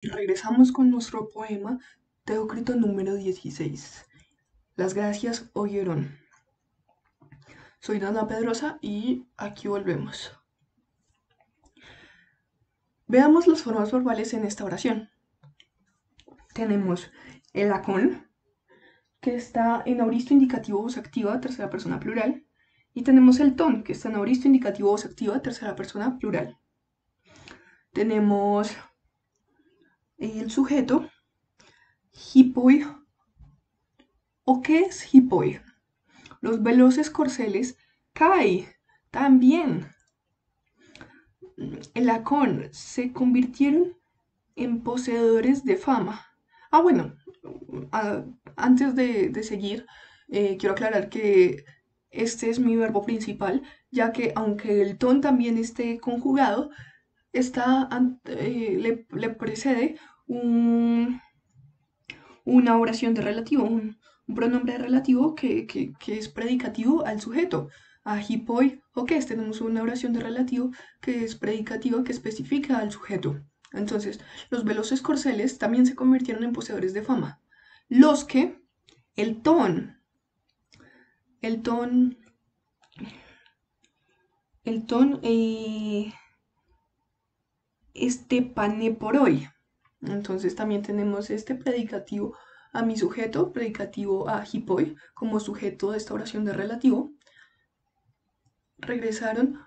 Regresamos con nuestro poema Teócrito número 16. Las gracias oyeron. Soy Dana Pedrosa y aquí volvemos. Veamos las formas verbales en esta oración. Tenemos el acón, que está en auristo indicativo voz activa, tercera persona plural. Y tenemos el ton, que está en auristo indicativo voz activa, tercera persona plural. Tenemos el sujeto, hipoi. ¿O qué es hipoi? Los veloces corceles cae también. El acón se convirtieron en poseedores de fama. Bueno, antes de seguir, quiero aclarar que este es mi verbo principal, ya que aunque el ton también esté conjugado, le precede un, una oración de relativo, un pronombre relativo que es predicativo al sujeto. A hipoi o que tenemos una oración de relativo que es predicativa que especifica al sujeto. Entonces, los veloces corceles también se convirtieron en poseedores de fama. Los que, el ton, el ton, el ton, estepaneporoi. Entonces también tenemos este predicativo a mi sujeto, predicativo a hipoi, como sujeto de esta oración de relativo. Regresaron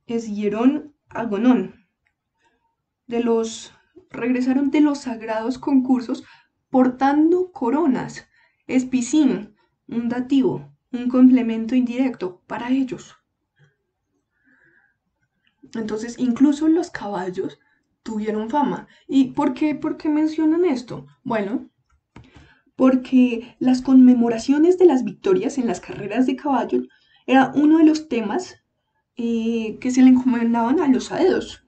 esieron agonón. Regresaron de los sagrados concursos portando coronas. Espicín, un dativo, un complemento indirecto para ellos. Entonces, incluso los caballos tuvieron fama. ¿Y por qué mencionan esto? Bueno, porque las conmemoraciones de las victorias en las carreras de caballo era uno de los temas que se le encomendaban a los aedos.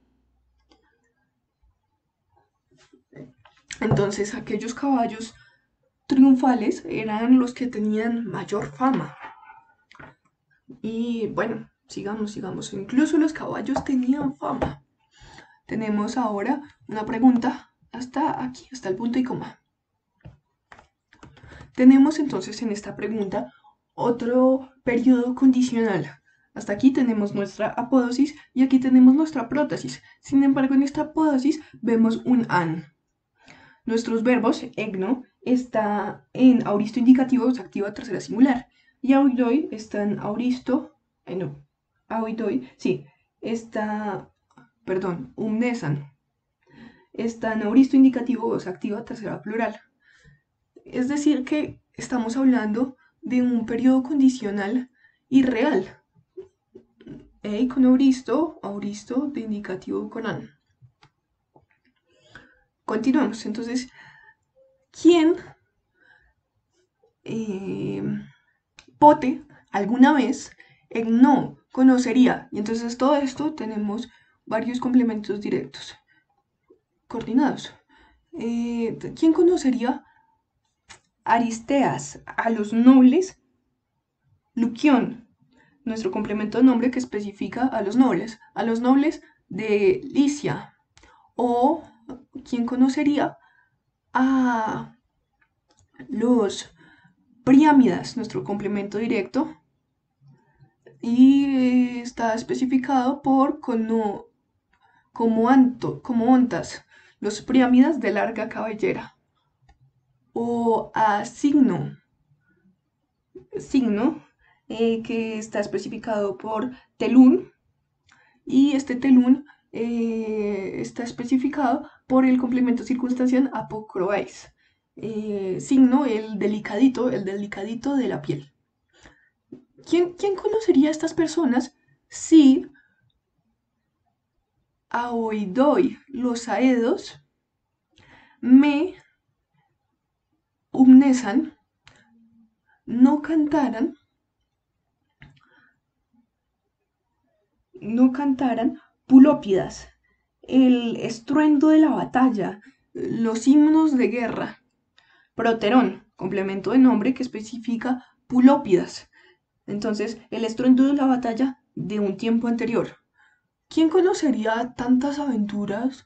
Entonces, aquellos caballos triunfales eran los que tenían mayor fama. Y bueno, sigamos. Incluso los caballos tenían fama. Tenemos ahora una pregunta hasta aquí, hasta el punto y coma. Tenemos entonces en esta pregunta otro periodo condicional. Hasta aquí tenemos nuestra apódosis y aquí tenemos nuestra prótesis. Sin embargo, en esta apódosis vemos un an. Nuestros verbos, egno, está en auristo indicativo, se activa tercera singular. Y aoidoi está en auristo, no, aoidoi, sí, está, perdón, umnesan. Está en auristo indicativo, se activa tercera plural. Es decir, que estamos hablando de un periodo condicional irreal. Con auristo de indicativo con an. Continuamos. Entonces, ¿quién pote alguna vez no conocería? Y entonces todo esto tenemos varios complementos directos coordinados. ¿Quién conocería Aristeas a los nobles? Luquión, nuestro complemento de nombre que especifica a los nobles de Licia. O quién conocería a los Priámidas, nuestro complemento directo, y está especificado por como ontas, los Priámidas de larga cabellera. O a signo que está especificado por telún, y este telún está especificado por el complemento circunstancial apocroais. Signo, el delicadito de la piel. ¿Quién conocería a estas personas si aoidoi los aedos me umnesan no cantaran pulópidas, el estruendo de la batalla, los himnos de guerra? Proterón, complemento de nombre que especifica pulópidas. Entonces, el estruendo de la batalla de un tiempo anterior. ¿Quién conocería tantas aventuras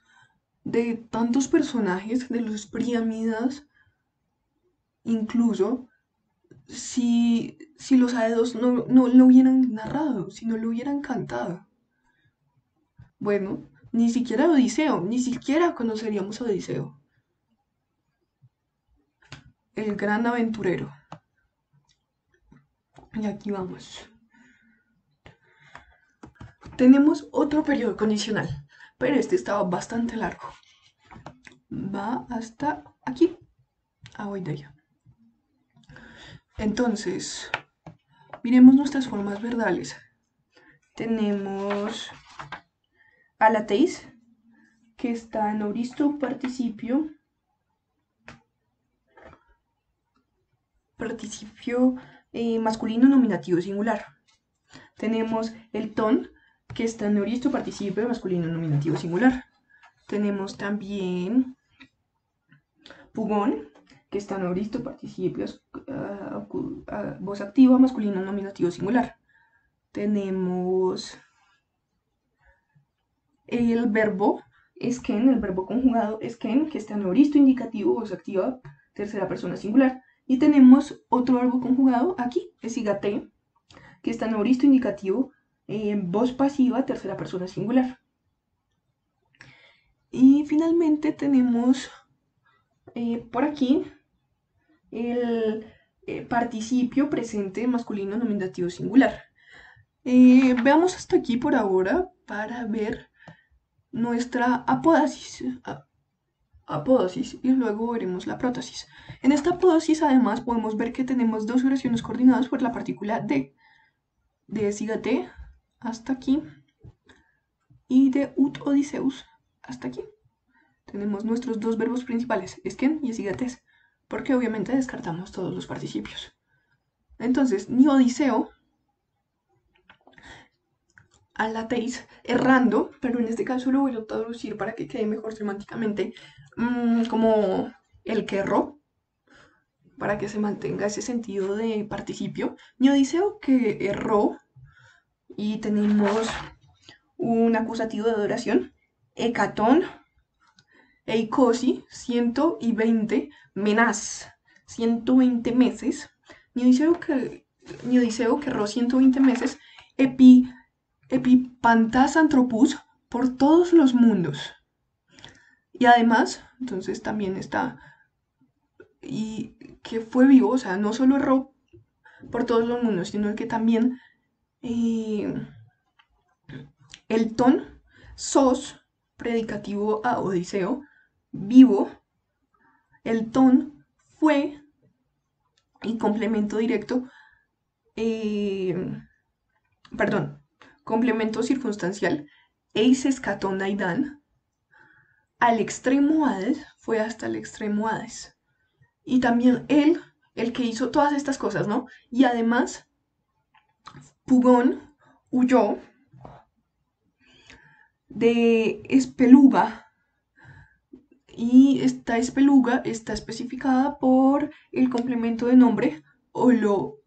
de tantos personajes, de los Priámidas, incluso si los Aedos no lo hubieran narrado, si no lo hubieran cantado? Bueno, ni siquiera Odiseo, ni siquiera conoceríamos a Odiseo, el gran aventurero. Y aquí vamos. Tenemos otro periodo condicional, pero este estaba bastante largo. Va hasta aquí. Voy de allá. Entonces, miremos nuestras formas verbales. Tenemos a la teis, que está en auristo participio masculino nominativo singular. Tenemos el ton, que está en auristo participio masculino nominativo singular. Tenemos también pugón, que está en auristo participio voz activa masculino nominativo singular. Tenemos el verbo esquen, el verbo conjugado esquen, que está en auristo indicativo, voz activa, tercera persona singular. Y tenemos otro verbo conjugado aquí, esigate, que está en auristo indicativo, voz pasiva, tercera persona singular. Y finalmente tenemos por aquí el participio presente masculino nominativo singular. Veamos hasta aquí por ahora para ver nuestra apódosis y luego veremos la prótesis. En esta apódosis además podemos ver que tenemos dos oraciones coordinadas por la partícula de sigate hasta aquí y de ut odiseus hasta aquí. Tenemos nuestros dos verbos principales, esquen y esigates, porque obviamente descartamos todos los participios. Entonces, ni Odiseo a la teis errando, pero en este caso lo voy a traducir para que quede mejor semánticamente, como el que erró, para que se mantenga ese sentido de participio. Ni Odiseo que erró, y tenemos un acusativo de adoración, hecatón, eikosi, 120 menaz, 120 meses. Ni Odiseo que erró 120 meses, epipantas antropus por todos los mundos. Y además, entonces también está, y que fue vivo, o sea, no solo erró por todos los mundos, sino que también el ton, sos, predicativo a Odiseo, vivo, el ton fue, y complemento directo, perdón, complemento circunstancial, eis escatón aidan, al extremo Hades, fue hasta el extremo Hades. Y también él, el que hizo todas estas cosas, ¿no? Y además, Pugón huyó de Espeluga, y esta espeluga está especificada por el complemento de nombre Oyo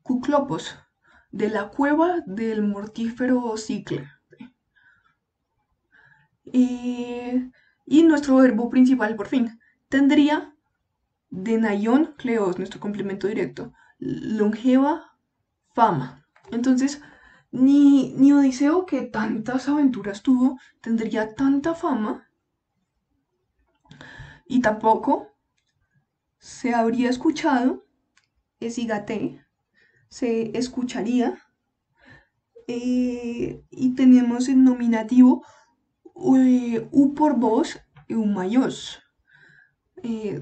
Cuclopos, de la cueva del mortífero Cicle. Y nuestro verbo principal, por fin, tendría de Naión Cleos, nuestro complemento directo, longeva fama. Entonces, ni Odiseo, que tantas aventuras tuvo, tendría tanta fama, y tampoco se habría escuchado, esigate, se escucharía, y tenemos el nominativo u por vos y un mayos.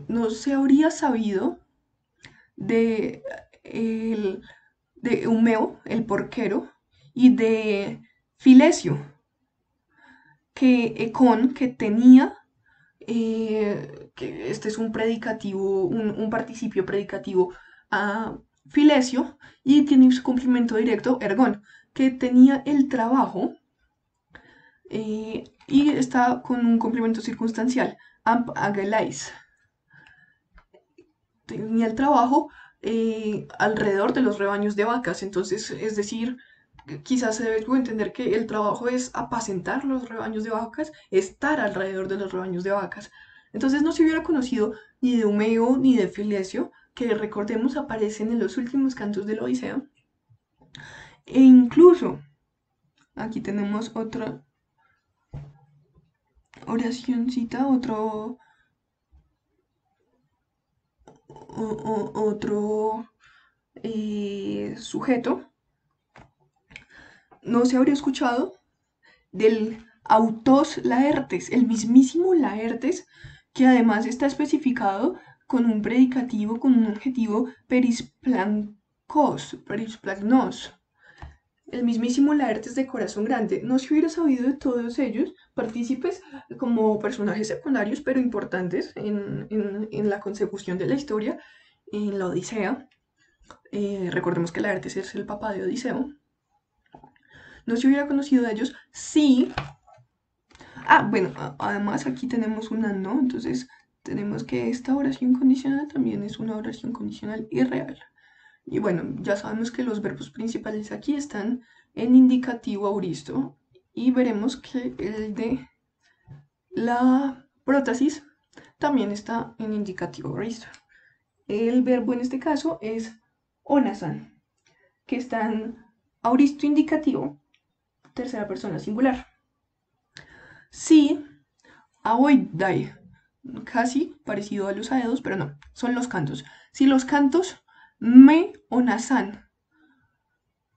No se habría sabido de, de Humeo, el porquero, y de Filesio, que tenía, que este es un predicativo, un participio predicativo a Filesio, y tiene su complemento directo, ergón, que tenía el trabajo, y está con un complemento circunstancial, amp agelais, tenía el trabajo alrededor de los rebaños de vacas, entonces, es decir, quizás se debe entender que el trabajo es apacentar los rebaños de vacas, estar alrededor de los rebaños de vacas. Entonces no se hubiera conocido ni de Homero ni de Filesio, que recordemos aparecen en los últimos cantos de la Odisea. E incluso, aquí tenemos otra oracioncita, otro sujeto. No se habría escuchado del autos Laertes, el mismísimo Laertes, que además está especificado con un predicativo, con un adjetivo perisplagnos. El mismísimo Laertes de corazón grande. No se hubiera sabido de todos ellos, partícipes como personajes secundarios, pero importantes en la consecución de la historia, en la Odisea. Recordemos que Laertes es el papá de Odiseo. No se hubiera conocido de ellos si. Ah, bueno, además aquí tenemos una no, entonces tenemos que esta oración condicional también es una oración condicional irreal. Y bueno, ya sabemos que los verbos principales aquí están en indicativo auristo y veremos que el de la prótesis también está en indicativo auristo. El verbo en este caso es onasan, que está en auristo indicativo, tercera persona singular. Si Aoidai, casi parecido a los aedos, pero no, son los cantos. Si los cantos me onasan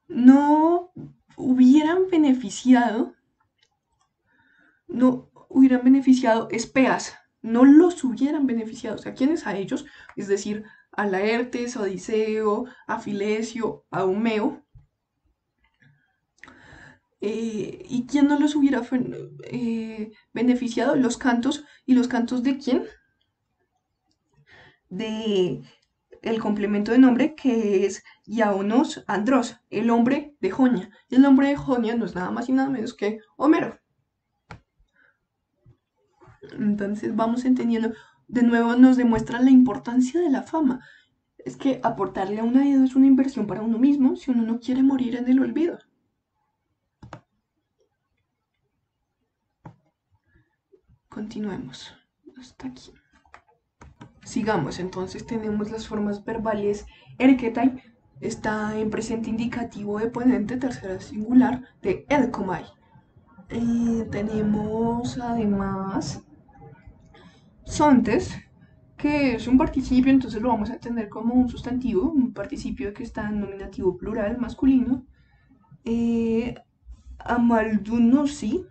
no hubieran beneficiado, no hubieran beneficiado espeas, no los hubieran beneficiado. O sea, ¿quiénes a ellos? Es decir, a Laertes, a Odiseo, a Filesio, a Homeo. ¿Y quién no los hubiera beneficiado? Los cantos. ¿Y los cantos de quién? De el complemento de nombre que es Iaonos Andros, el hombre de Jonia. Y el hombre de Jonia no es nada más y nada menos que Homero. Entonces vamos entendiendo, de nuevo nos demuestra la importancia de la fama. Es que aportarle a un ídolo es una inversión para uno mismo si uno no quiere morir en el olvido. Continuemos hasta aquí. Sigamos, entonces tenemos las formas verbales. Erketai está en presente indicativo de ponente, tercera singular de Elkomai. Tenemos además sontes, que es un participio, entonces lo vamos a entender como un sustantivo, un participio que está en nominativo plural masculino. Eh, Amaldunosi,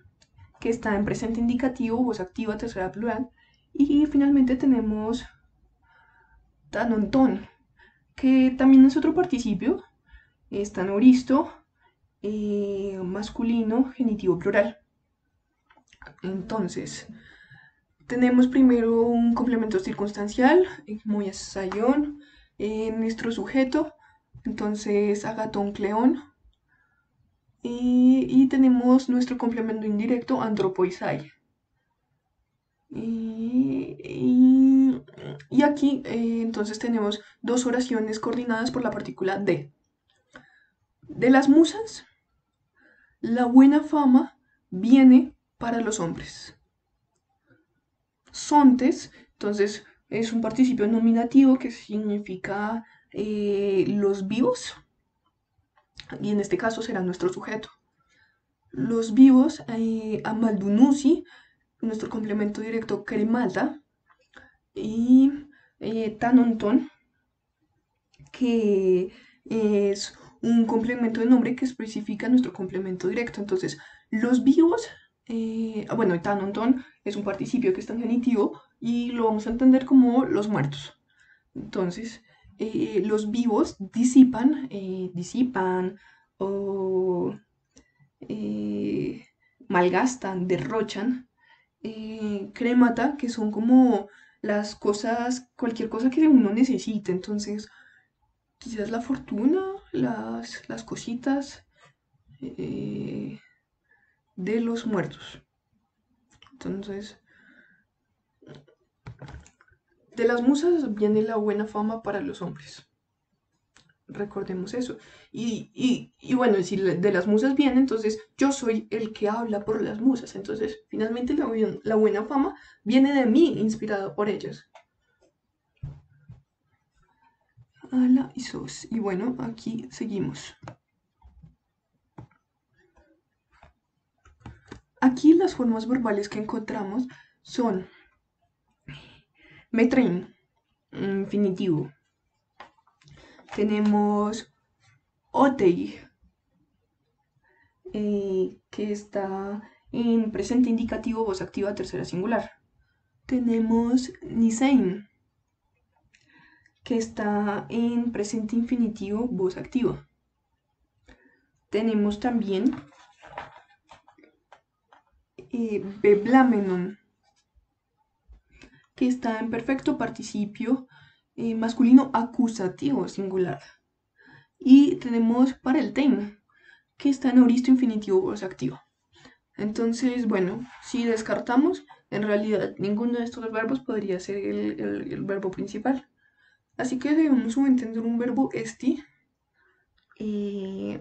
que está en presente indicativo, voz activa, tercera plural. Y finalmente tenemos Tanonton, que también es otro participio, está en oristo, masculino, genitivo plural. Entonces, tenemos primero un complemento circunstancial, muy sayón, nuestro sujeto, entonces Agatón Cleón, y tenemos nuestro complemento indirecto Antropoisai. Y aquí entonces tenemos dos oraciones coordinadas por la partícula de. De las musas, la buena fama viene para los hombres. Sontes, entonces es un participio nominativo que significa los vivos, y en este caso será nuestro sujeto. Los vivos, Amaldunusi, nuestro complemento directo Cremalta, y Tanonton, que es un complemento de nombre que especifica nuestro complemento directo. Entonces, los vivos, bueno, Tanonton es un participio que está en genitivo y lo vamos a entender como los muertos. Entonces, los vivos disipan o malgastan, derrochan, cremata, que son como las cosas, cualquier cosa que uno necesite. Entonces, quizás la fortuna, las cositas eh, de los muertos. Entonces, de las musas viene la buena fama para los hombres. recordemos eso. Y bueno, si de las musas viene, entonces yo soy el que habla por las musas. Entonces, finalmente la buena fama viene de mí, inspirado por ellas. Ala y sos. Y bueno, aquí seguimos. Aquí las formas verbales que encontramos son metren, infinitivo. Tenemos otei, que está en presente indicativo, voz activa, tercera singular. Tenemos nisein, que está en presente infinitivo, voz activa. Tenemos también beblamenon, que está en perfecto participio masculino acusativo singular. Y tenemos pareltein, que está en auristo infinitivo, voz activa. Entonces, bueno, si descartamos, en realidad ninguno de estos verbos podría ser el verbo principal. Así que debemos entender un verbo esti que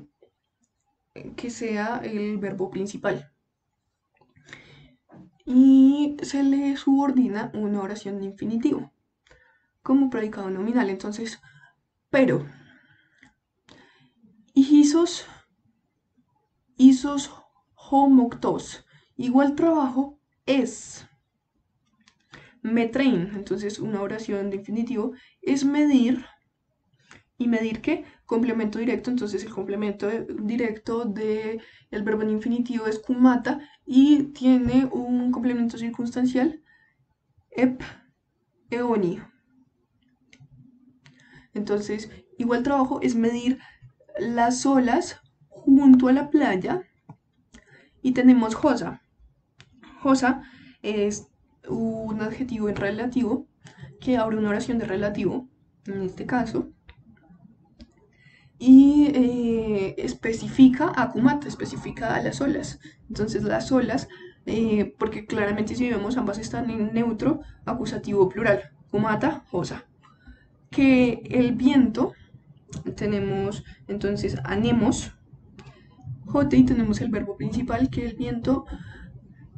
sea el verbo principal. Y se le subordina una oración de infinitivo como predicado nominal. Entonces, pero, isos homoctos, igual trabajo es metrein. Entonces, una oración de infinitivo es medir. ¿Y medir qué? Complemento directo. Entonces, el complemento directo del verbo en infinitivo es kumata y tiene un complemento circunstancial ep eoni. Entonces, igual trabajo es medir las olas junto a la playa. Y tenemos josa. Josa es un adjetivo en relativo que abre una oración de relativo, en este caso, y especifica a kumata, especifica a las olas. Entonces las olas, porque claramente si vemos ambas están en neutro, acusativo plural, kumata, josa. Que el viento, tenemos entonces anemos, jote, y tenemos el verbo principal que el viento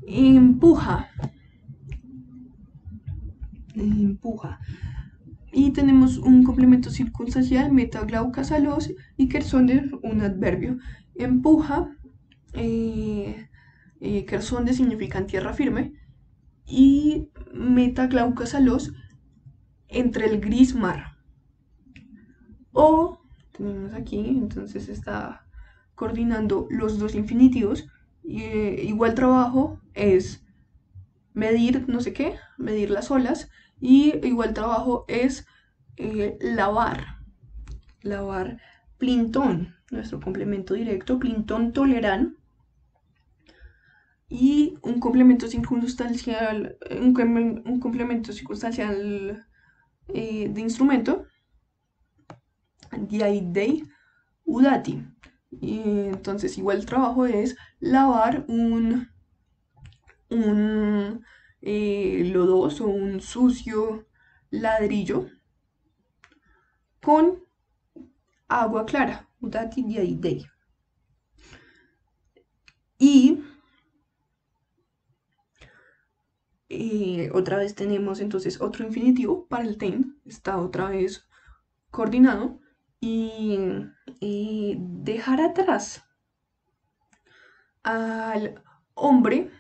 empuja, empuja. Y tenemos un complemento circunstancial, metaglaucasalos, y kersonder, un adverbio. Empuja, kersonde significa en tierra firme, y metaglaucasalos, entre el gris mar. O, tenemos aquí, entonces está coordinando los dos infinitivos. Igual trabajo es medir no sé qué, medir las olas, y igual trabajo es lavar, lavar plintón, nuestro complemento directo, plintón tolerán, y un complemento circunstancial, un complemento circunstancial de instrumento, diaidei udati. Y entonces igual el trabajo es lavar un lodoso, un sucio ladrillo con agua clara, udati diaidei. Y otra vez tenemos entonces otro infinitivo para el ten, está otra vez coordinado, y dejar atrás al hombre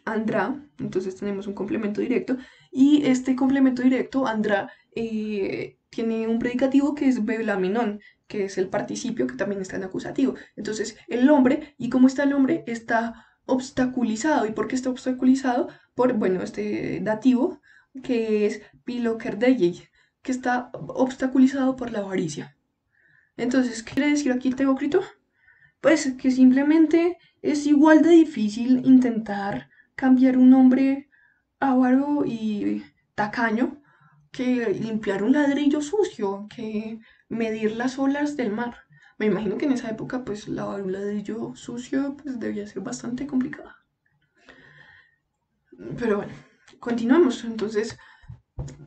andrá. Entonces tenemos un complemento directo, y este complemento directo andrá tiene un predicativo que es beblaminón, que es el participio que también está en acusativo. Entonces el hombre, ¿y cómo está el hombre? Está obstaculizado. ¿Y por qué está obstaculizado? Por, bueno, este dativo que es pilokerdeyei, que está obstaculizado por la avaricia. Entonces, ¿qué quiere decir aquí Teócrito? Pues que simplemente es igual de difícil intentar cambiar un hombre avaro y tacaño que limpiar un ladrillo sucio, que medir las olas del mar. Me imagino que en esa época, pues lavar un ladrillo sucio pues debía ser bastante complicado. Pero bueno, continuamos. Entonces,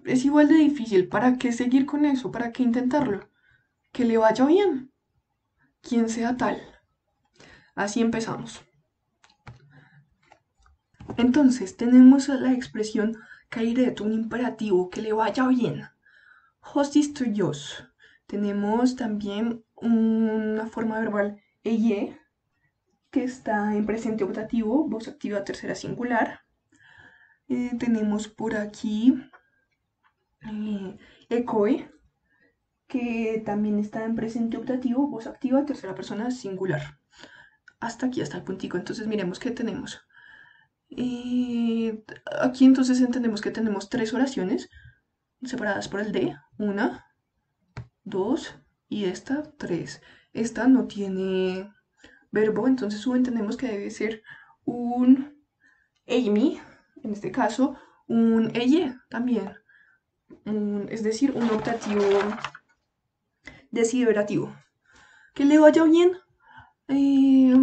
es igual de difícil. ¿Para qué seguir con eso? ¿Para qué intentarlo? que le vaya bien, quien sea tal. Así empezamos. Entonces tenemos la expresión kairet, un imperativo, que le vaya bien. Hostis tuyos. Tenemos también una forma verbal eye, que está en presente optativo, voz activa tercera singular. Tenemos por aquí ecoe, que también está en presente optativo, voz activa tercera persona singular. Hasta aquí, hasta el puntico. Entonces miremos qué tenemos. Aquí entonces entendemos que tenemos tres oraciones separadas por el D. Una, dos y esta, tres. Esta no tiene verbo, entonces entendemos que debe ser un Amy, en este caso, un ella también. Es decir, un optativo desiderativo. Que le vaya bien, eh,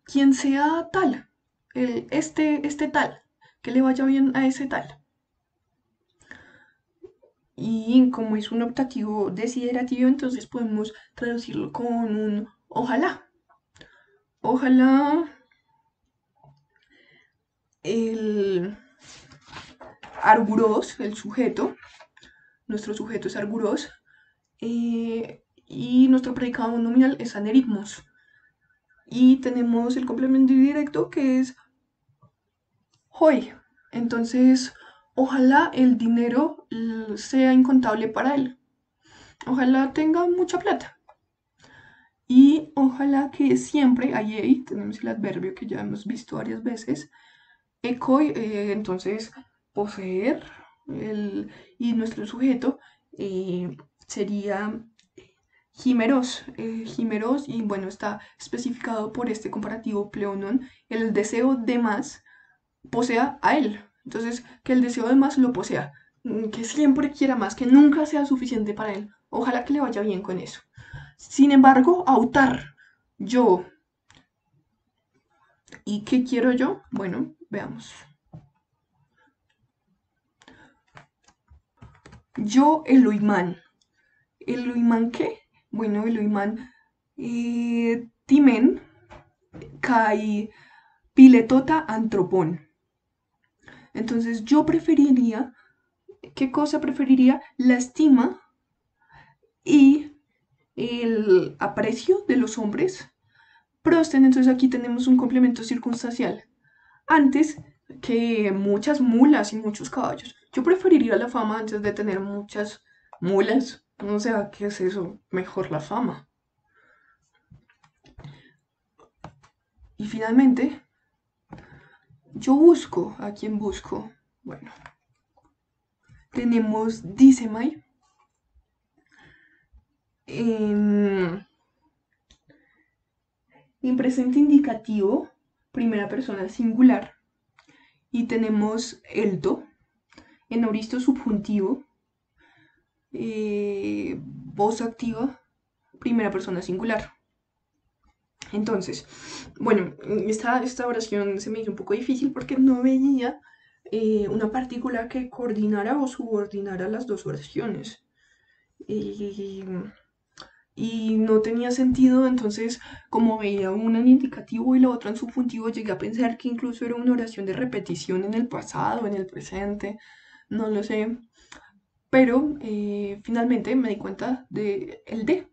quien sea tal, este tal, que le vaya bien a ese tal. Y como es un optativo desiderativo, entonces podemos traducirlo con un ojalá. Ojalá el arguros, el sujeto, nuestro sujeto es arguros, y nuestro predicado nominal es aneritmos. Y tenemos el complemento indirecto que es hoy. Entonces, ojalá el dinero sea incontable para él. Ojalá tenga mucha plata. Y ojalá que siempre, ahí tenemos el adverbio que ya hemos visto varias veces, Ekoi, entonces, poseer, y nuestro sujeto sería Jimeros, y bueno, está especificado por este comparativo pleonon, el deseo de más posea a él. Entonces, que el deseo de más lo posea, que siempre quiera más, que nunca sea suficiente para él. Ojalá que le vaya bien con eso. Sin embargo, autar, yo. ¿Y qué quiero yo? Bueno, veamos. Yo, Eloimán. ¿Eloimán qué? Bueno, Eloimán timen kai piletota antropón. Entonces yo preferiría, ¿qué cosa preferiría? La estima y el aprecio de los hombres. Prosten, entonces aquí tenemos un complemento circunstancial. Antes que muchas mulas y muchos caballos. Yo preferiría la fama antes de tener muchas mulas. O sea, ¿qué es eso? Mejor la fama. Y finalmente, yo busco. ¿A quién busco? Bueno, tenemos Disemai. En presente indicativo, primera persona singular. Y tenemos elto. En auristo subjuntivo, voz activa, primera persona singular. Entonces, bueno, esta oración se me hizo un poco difícil porque no veía una partícula que coordinara o subordinara las dos oraciones. Y, y no tenía sentido, entonces, como veía una en indicativo y la otra en subjuntivo, llegué a pensar que incluso era una oración de repetición en el pasado, en el presente, no lo sé. Pero finalmente me di cuenta de el de.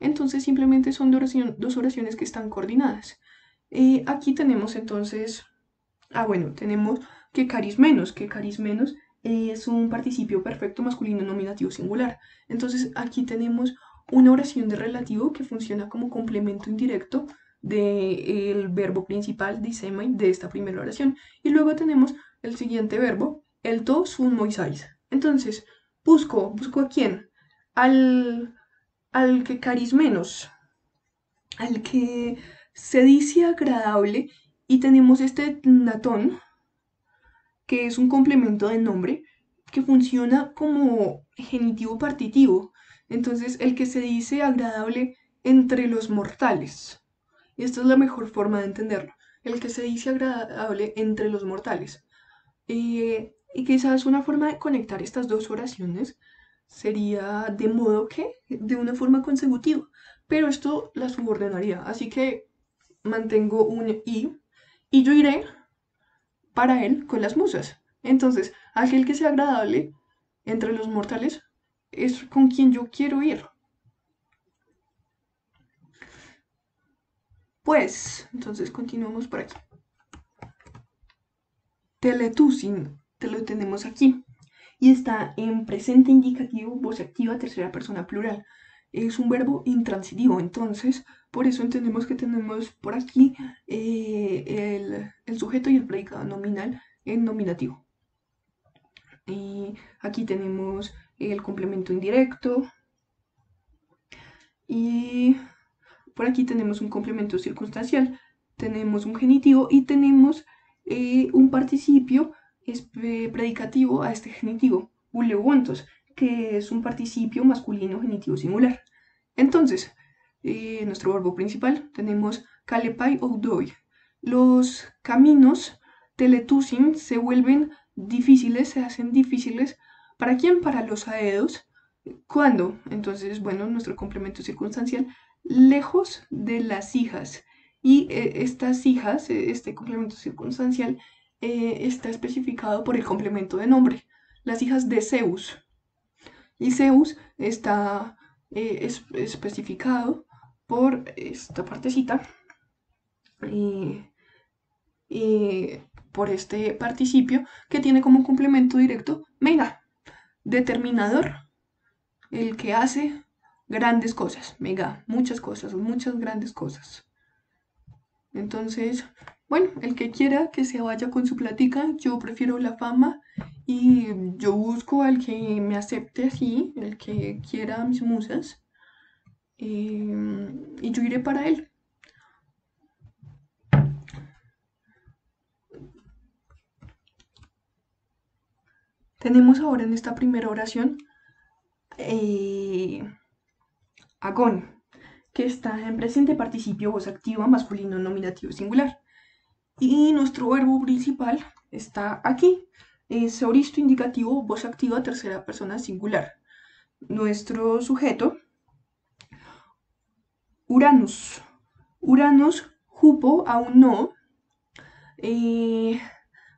Entonces simplemente son dos oraciones que están coordinadas. Aquí tenemos entonces, bueno, tenemos que caris menos es un participio perfecto masculino nominativo singular. Entonces aquí tenemos una oración de relativo que funciona como complemento indirecto del verbo principal disemai de esta primera oración. Y luego tenemos el siguiente verbo, el to sun moisais. Entonces, busco a quién, al, al que caris menos, al que se dice agradable, y tenemos este natón, que es un complemento de nombre, que funciona como genitivo partitivo. Entonces, el que se dice agradable entre los mortales. Y esta es la mejor forma de entenderlo. El que se dice agradable entre los mortales. Y quizás una forma de conectar estas dos oraciones sería de modo que, de una forma consecutiva, pero esto la subordenaría, así que mantengo un y yo iré para él con las musas. Entonces, aquel que sea agradable entre los mortales es con quien yo quiero ir. Pues, entonces continuamos por aquí. Teletusin, te lo tenemos aquí. Y está en presente indicativo, voz activa, tercera persona plural. Es un verbo intransitivo, entonces por eso entendemos que tenemos por aquí el sujeto y el predicado nominal en nominativo. Y aquí tenemos el complemento indirecto y por aquí tenemos un complemento circunstancial, tenemos un genitivo y tenemos un participio predicativo a este genitivo, uleuontos, que es un participio masculino genitivo singular. Entonces, nuestro verbo principal tenemos kalepai oudoi. Los caminos teletusin se vuelven difíciles, se hacen difíciles. ¿Para quién? Para los aedos. ¿Cuándo? Entonces, bueno, nuestro complemento circunstancial, lejos de las hijas. Y estas hijas, este complemento circunstancial, está especificado por el complemento de nombre. Las hijas de Zeus. Y Zeus está especificado por esta partecita, eh, por este participio que tiene como complemento directo mega, determinador, el que hace grandes cosas, mega, muchas cosas, muchas grandes cosas. Entonces, bueno, el que quiera que se vaya con su platica, yo prefiero la fama y yo busco al que me acepte así, el que quiera mis musas, y yo iré para él. Tenemos ahora en esta primera oración agón, que está en presente participio voz activa masculino nominativo singular. Y nuestro verbo principal está aquí. Es aoristo indicativo, voz activa, tercera persona singular. Nuestro sujeto, Uranus. Uranus, Jupo, aún no. Eh,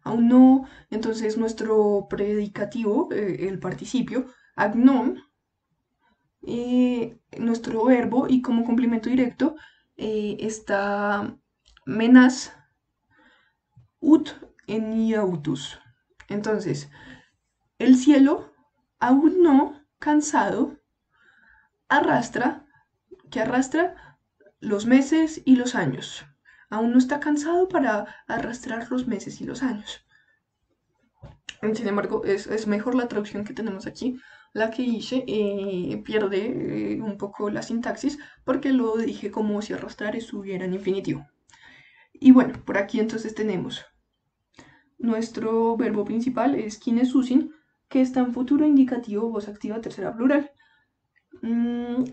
aún no. Entonces nuestro predicativo, el participio, agnon, nuestro verbo y como complemento directo está menas ut eniautus. Entonces, el cielo, aún no cansado, arrastra, que arrastra los meses y los años. Aún no está cansado para arrastrar los meses y los años. Sin embargo, es mejor la traducción que tenemos aquí. La que hice pierde un poco la sintaxis porque lo dije como si arrastrar estuviera en infinitivo. Y bueno, por aquí entonces tenemos nuestro verbo principal es kinesusin, que está en futuro indicativo, voz activa, tercera plural.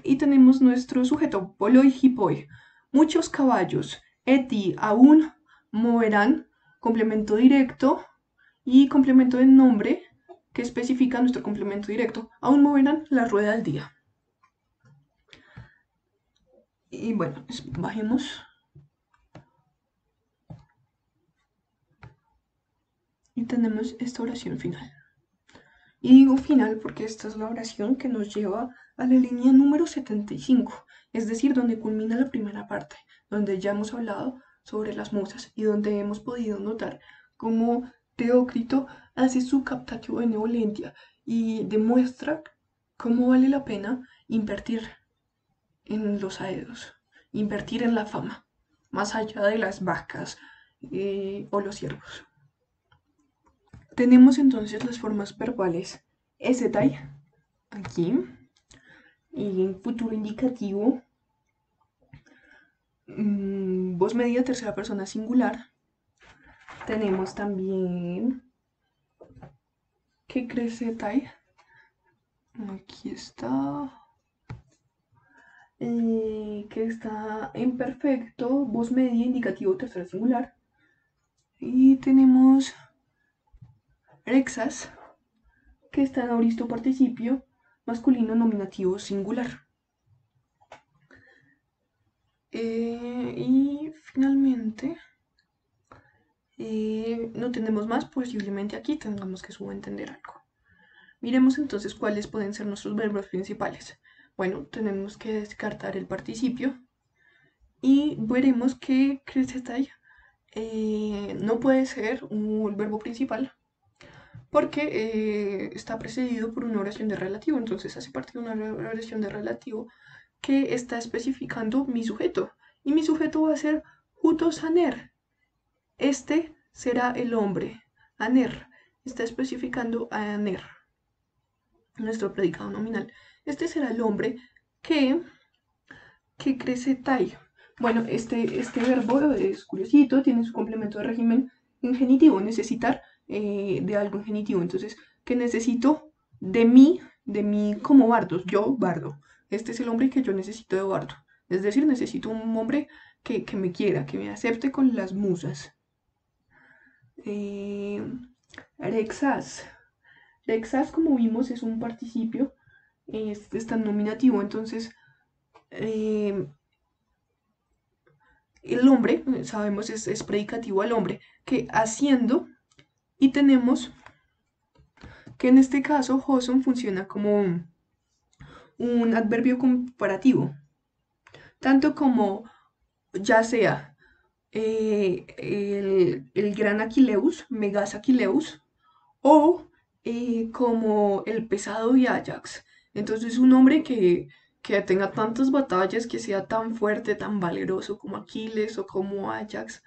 Y tenemos nuestro sujeto, poloi hipoi. Muchos caballos, eti, aún, moverán, complemento directo y complemento de nombre que especifica nuestro complemento directo. Aún moverán la rueda al día. Y bueno, bajemos. Y tenemos esta oración final. Y digo final porque esta es la oración que nos lleva a la línea número 75, es decir, donde culmina la primera parte, donde ya hemos hablado sobre las musas y donde hemos podido notar cómo Teócrito hace su captatio benevolentia y demuestra cómo vale la pena invertir en los aedos, invertir en la fama, más allá de las vacas o los ciervos. Tenemos entonces las formas verbales esetai, aquí, y en futuro indicativo, voz media, tercera persona singular. Tenemos también que cresetai, aquí está, que está en perfecto, voz media, indicativo, tercera singular. Y tenemos rexas, que está en auristo participio, masculino nominativo singular. Y finalmente, no tenemos más, posiblemente aquí tengamos que subentender algo. Miremos entonces cuáles pueden ser nuestros verbos principales. Bueno, tenemos que descartar el participio y veremos que Kresetai no puede ser un verbo principal porque está precedido por una oración de relativo, entonces hace parte de una oración de relativo que está especificando mi sujeto. Y mi sujeto va a ser Juto Saner. Este será el hombre. Aner. Está especificando a Aner, nuestro predicado nominal. Este será el hombre que crece Tai. Bueno, este verbo es curiosito, tiene su complemento de régimen ingenitivo, necesitar de algo ingenitivo. Entonces, ¿qué necesito de mí como Bardos? Yo, Bardo. Este es el hombre que yo necesito de Bardo. Es decir, necesito un hombre que me quiera, que me acepte con las musas. Rexas. Rexas, como vimos, es un participio, está en nominativo, entonces el hombre, sabemos, es predicativo al hombre, que haciendo, y tenemos que en este caso Hoson funciona como un adverbio comparativo, tanto como ya sea el gran Aquileus, Megas Aquileus, o como el pesado de Ajax. Entonces un hombre que tenga tantas batallas, que sea tan fuerte, tan valeroso como Aquiles o como Ajax.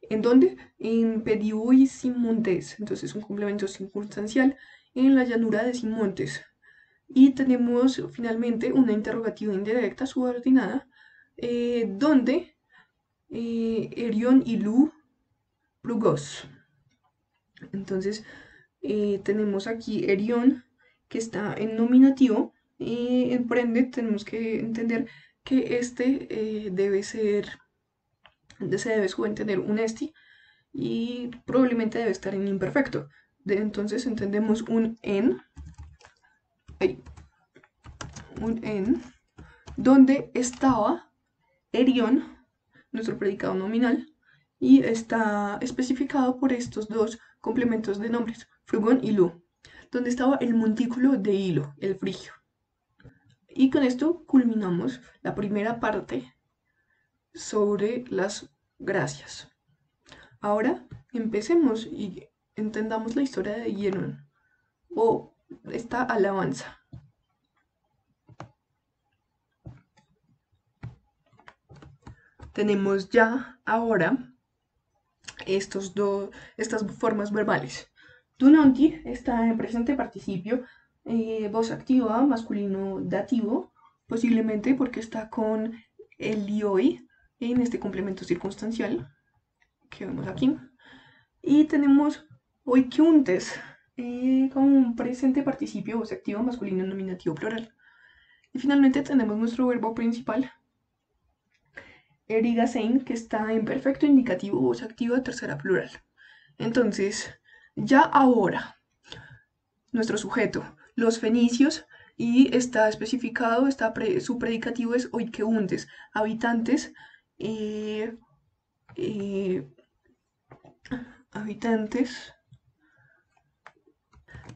¿En dónde? En Pediú y Simontes. Entonces un complemento circunstancial en la llanura de Simontes. Y tenemos finalmente una interrogativa indirecta subordinada, donde Erion y Lu Plugos. Entonces tenemos aquí Erion, que está en nominativo, y por ende tenemos que entender que este se debe subentender un esti y probablemente debe estar en imperfecto. Entonces entendemos un en, donde estaba Erion, nuestro predicado nominal, y está especificado por estos dos complementos de nombres, frugón y lu, donde estaba el montículo de hilo, el frigio. Y con esto culminamos la primera parte sobre las gracias. Ahora empecemos y entendamos la historia de Hieron o esta alabanza. Tenemos ya ahora estas formas verbales. Dunonti está en presente participio, voz activa, masculino dativo, posiblemente porque está con el ioi en este complemento circunstancial que vemos aquí. Y tenemos oikiuntes como un presente participio, voz activa, masculino nominativo plural. Y finalmente tenemos nuestro verbo principal, erigasein, que está en perfecto indicativo, voz activa, tercera plural. Entonces, ya ahora, nuestro sujeto, los fenicios, y está especificado, su predicativo es oikeuntes, habitantes, eh, eh, habitantes,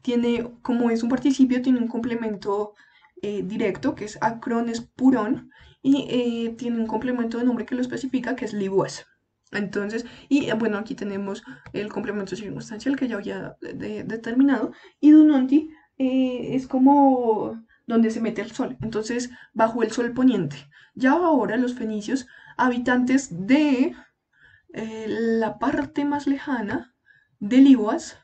tiene, como es un participio, tiene un complemento directo, que es acrones purón, y tiene un complemento de nombre que lo especifica, que es libuas. Entonces, y bueno, aquí tenemos el complemento circunstancial que ya había determinado, y Dunonti es como donde se mete el sol, entonces bajo el sol poniente. Ya ahora los fenicios, habitantes de la parte más lejana de Libuas.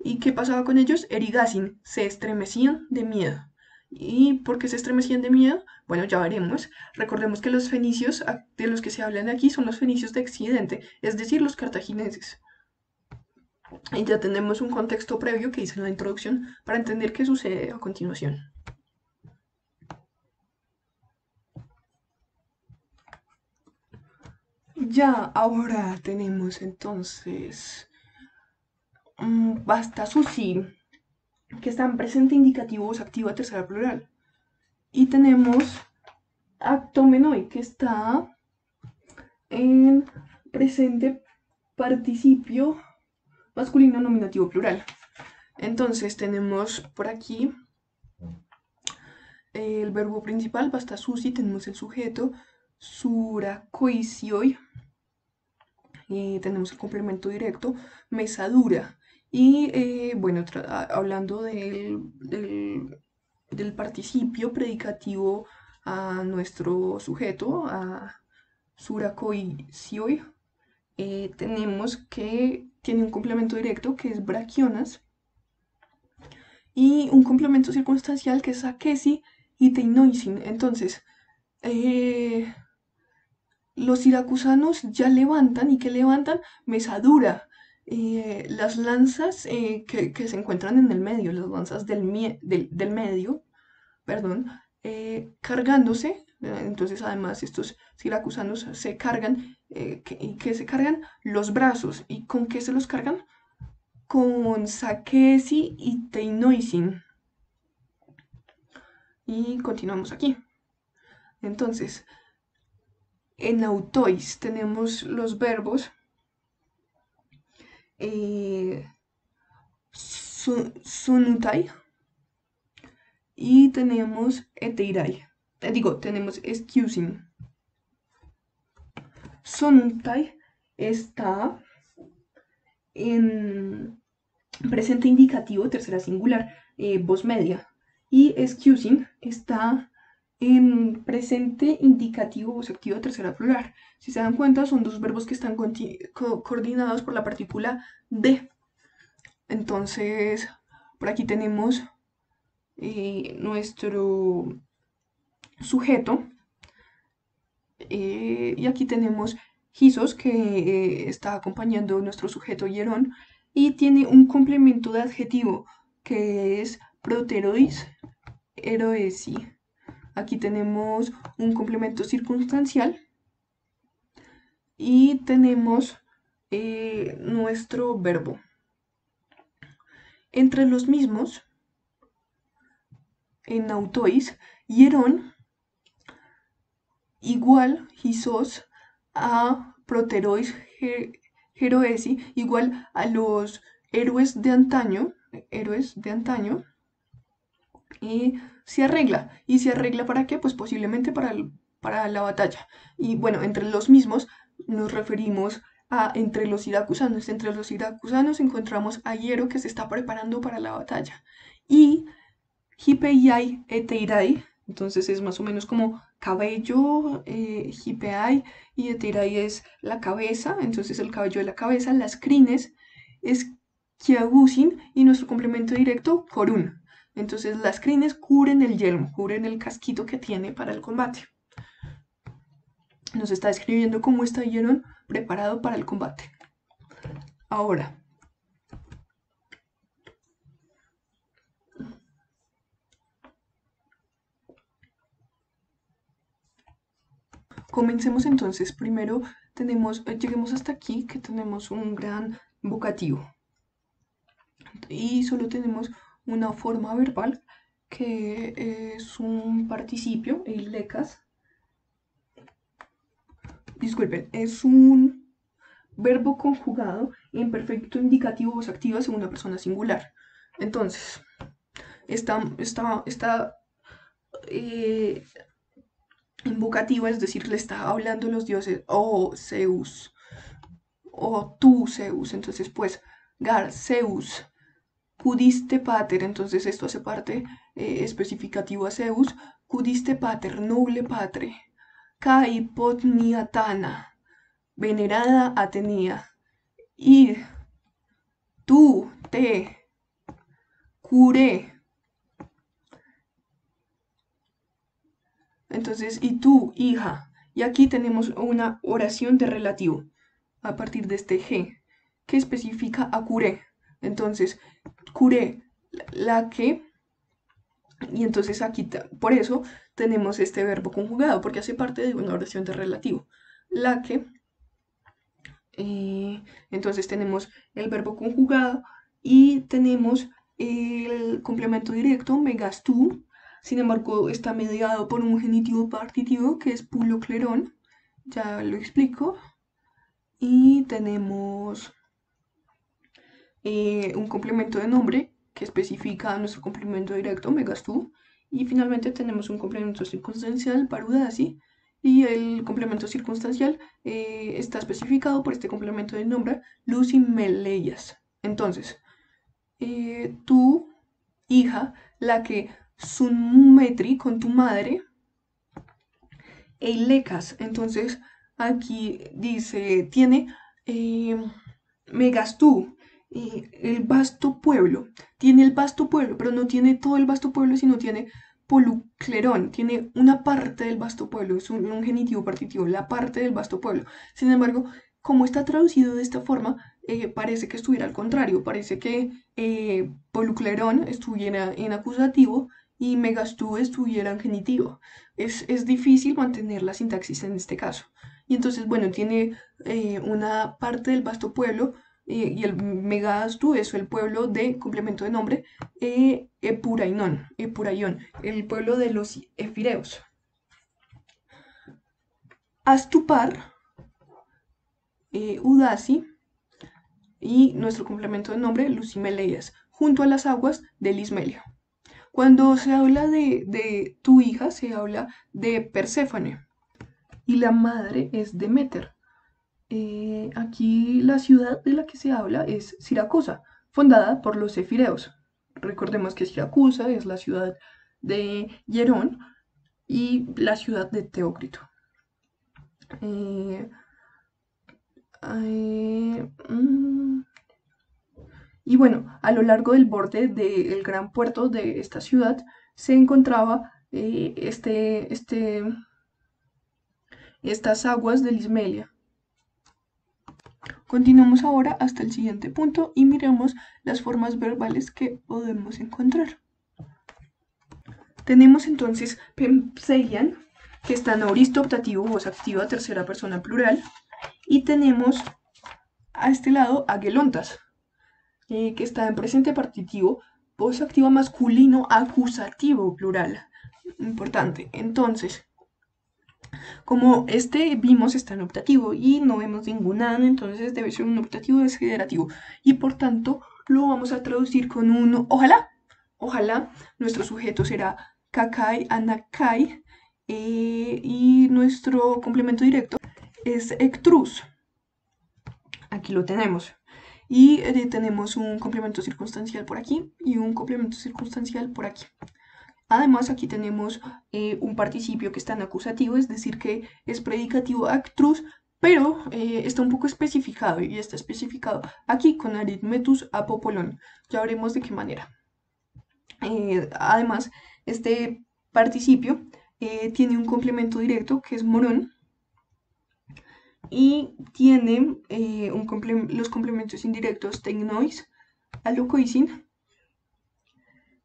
¿Y qué pasaba con ellos? Erigasin, se estremecían de miedo. ¿Y por qué se estremecían de miedo? Bueno, ya veremos. Recordemos que los fenicios de los que se hablan aquí son los fenicios de Occidente, es decir, los cartagineses. Y ya tenemos un contexto previo que hice en la introducción para entender qué sucede a continuación. Ya ahora tenemos entonces Basta Susi, que está en presente indicativo voz activa tercera plural. Y tenemos actomenoi, que está en presente participio masculino nominativo plural. Entonces tenemos por aquí el verbo principal, basta susi, tenemos el sujeto, sura koisioi, tenemos el complemento directo, mesadura. Y bueno, hablando del participio predicativo a nuestro sujeto, a sura koisioi, tenemos que tiene un complemento directo que es brachionas y un complemento circunstancial que es akesi y teinoisin. Entonces, los siracusanos ya levantan, ¿y que levantan? Mesadura. Las lanzas que se encuentran en el medio, las lanzas del medio, perdón, cargándose. Entonces, además, estos siracusanos se cargan, ¿qué se cargan? Los brazos. ¿Y con qué se los cargan? Con sakesi y teinoisin. Y continuamos aquí. Entonces, en autois tenemos los verbos eh, sunutai y tenemos eteirai. Tenemos excusing. Sunutai está en presente indicativo, tercera singular, voz media. Y excusing está en presente indicativo, voz activa, tercera plural. Si se dan cuenta, son dos verbos que están coordinados por la partícula de. Entonces, por aquí tenemos nuestro sujeto. Y aquí tenemos Gisos, que está acompañando nuestro sujeto hierón. Y tiene un complemento de adjetivo, que es proterois eroesi. Aquí tenemos un complemento circunstancial. Y tenemos nuestro verbo. Entre los mismos, en autois, hierón igual Gisos a proterois heroesi, igual a los héroes de antaño, y se arregla. ¿Y se arregla para qué? Pues posiblemente para la batalla. Y bueno, entre los mismos nos referimos a entre los siracusanos. Entre los siracusanos encontramos a Hiero, que se está preparando para la batalla. Y Hipeiai eteirai, entonces es más o menos como cabello, Hipei, y eteirai es la cabeza, entonces el cabello de la cabeza, las crines es kiagusin y nuestro complemento directo, korun. Entonces las crines cubren el yelmo, cubren el casquito que tiene para el combate. Nos está describiendo cómo está Hieron preparado para el combate. Ahora, comencemos entonces. Primero lleguemos hasta aquí, que tenemos un gran vocativo. Y solo tenemos una forma verbal, que es un participio, el lecas. Disculpen, es un verbo conjugado en perfecto indicativo voz activa segunda persona singular. Entonces, está invocativa, es decir, le está hablando los dioses, oh Zeus, o tú Zeus. Entonces, pues, Gar Zeus, cudiste pater, entonces esto hace parte especificativo a Zeus, cudiste pater, noble patre, kai potniatana, venerada Atenea, y tú te curé. Entonces, y tú, hija. Y aquí tenemos una oración de relativo a partir de este G, que especifica a curé. Entonces, curé la que, y entonces aquí, por eso tenemos este verbo conjugado, porque hace parte de una oración de relativo. La que, entonces tenemos el verbo conjugado y tenemos el complemento directo megas tú, sin embargo, está mediado por un genitivo partitivo que es puloclerón, ya lo explico. Y tenemos un complemento de nombre que especifica nuestro complemento directo, megas tú. Y finalmente tenemos un complemento circunstancial, parudasi. Y el complemento circunstancial está especificado por este complemento de nombre, Lucy Meleyas. Entonces, tu hija, la que sunmetri con tu madre, eilecas. Entonces, aquí dice, tiene eh, megastú, el vasto pueblo. Tiene el vasto pueblo, pero no tiene todo el vasto pueblo, sino tiene poluclerón, tiene una parte del vasto pueblo, es un genitivo partitivo, la parte del vasto pueblo. Sin embargo, como está traducido de esta forma, parece que estuviera al contrario, parece que poluclerón estuviera en acusativo y megastú estuviera en genitivo. Es difícil mantener la sintaxis en este caso. Y entonces, bueno, tiene una parte del vasto pueblo y el megastú es el pueblo de complemento de nombre Epuraión, el pueblo de los efireos. Astupar, Udasi y nuestro complemento de nombre Lucimeleias, junto a las aguas del Ismelio. Cuando se habla de tu hija, se habla de Perséfone y la madre es Deméter. Aquí la ciudad de la que se habla es Siracusa, fundada por los efireos. Recordemos que Siracusa es la ciudad de Hierón y la ciudad de Teócrito. Eh, y bueno, a lo largo del borde del gran puerto de esta ciudad se encontraba estas aguas de Ismelia. Continuamos ahora hasta el siguiente punto y miremos las formas verbales que podemos encontrar. Tenemos entonces Pempseian, que está en auristo optativo, voz activa, tercera persona plural. Y tenemos a este lado Aguelontas, que está en presente partitivo, voz activa masculino, acusativo plural. Importante. Entonces, como este vimos está en optativo y no vemos ningún an, entonces debe ser un optativo desiderativo. Y por tanto, lo vamos a traducir con un ojalá. Ojalá nuestro sujeto será kakai, anakai, y nuestro complemento directo es ectrus. Aquí lo tenemos. Y tenemos un complemento circunstancial por aquí y un complemento circunstancial por aquí. Además, aquí tenemos un participio que está en acusativo, es decir, que es predicativo actrus, pero está un poco especificado y está especificado aquí con aritmetus apopolón. Ya veremos de qué manera. Además, este participio tiene un complemento directo que es morón y tiene los complementos indirectos tecnois, alocoisin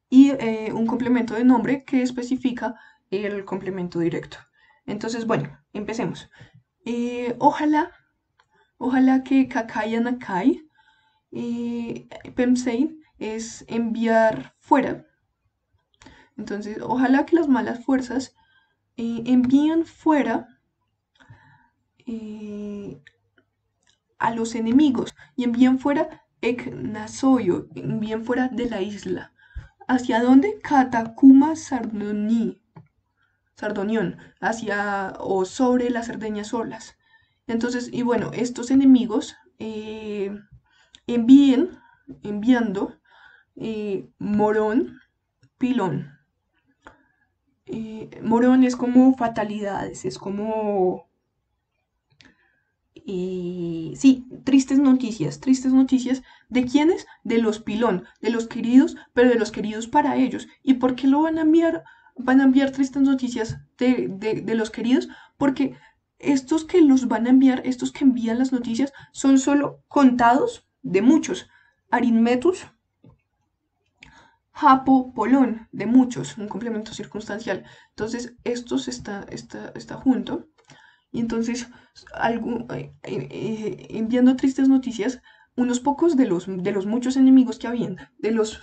y un complemento de nombre que especifica el complemento directo. Entonces, bueno, empecemos. Ojalá que kakai anakai, pemsein es enviar fuera. Entonces, ojalá que las malas fuerzas envíen fuera a los enemigos y envíen fuera Eknasoyo, envíen fuera de la isla. ¿Hacia dónde? Catacuma Sardonión, hacia o sobre las Cerdeñas solas. Entonces, y bueno, estos enemigos enviando Morón, Pilón. Morón es como fatalidades, es como sí, tristes noticias. ¿Tristes noticias de quiénes? De los Pilón, de los queridos, pero de los queridos para ellos. ¿Y por qué lo van a enviar? Van a enviar tristes noticias de los queridos, porque estos que los van a enviar, estos que envían las noticias, son solo contados de muchos. Aritmetus, Japo, Polón, de muchos, un complemento circunstancial. Entonces, estos está junto. Y entonces, enviando tristes noticias, unos pocos de los muchos enemigos que habían, de los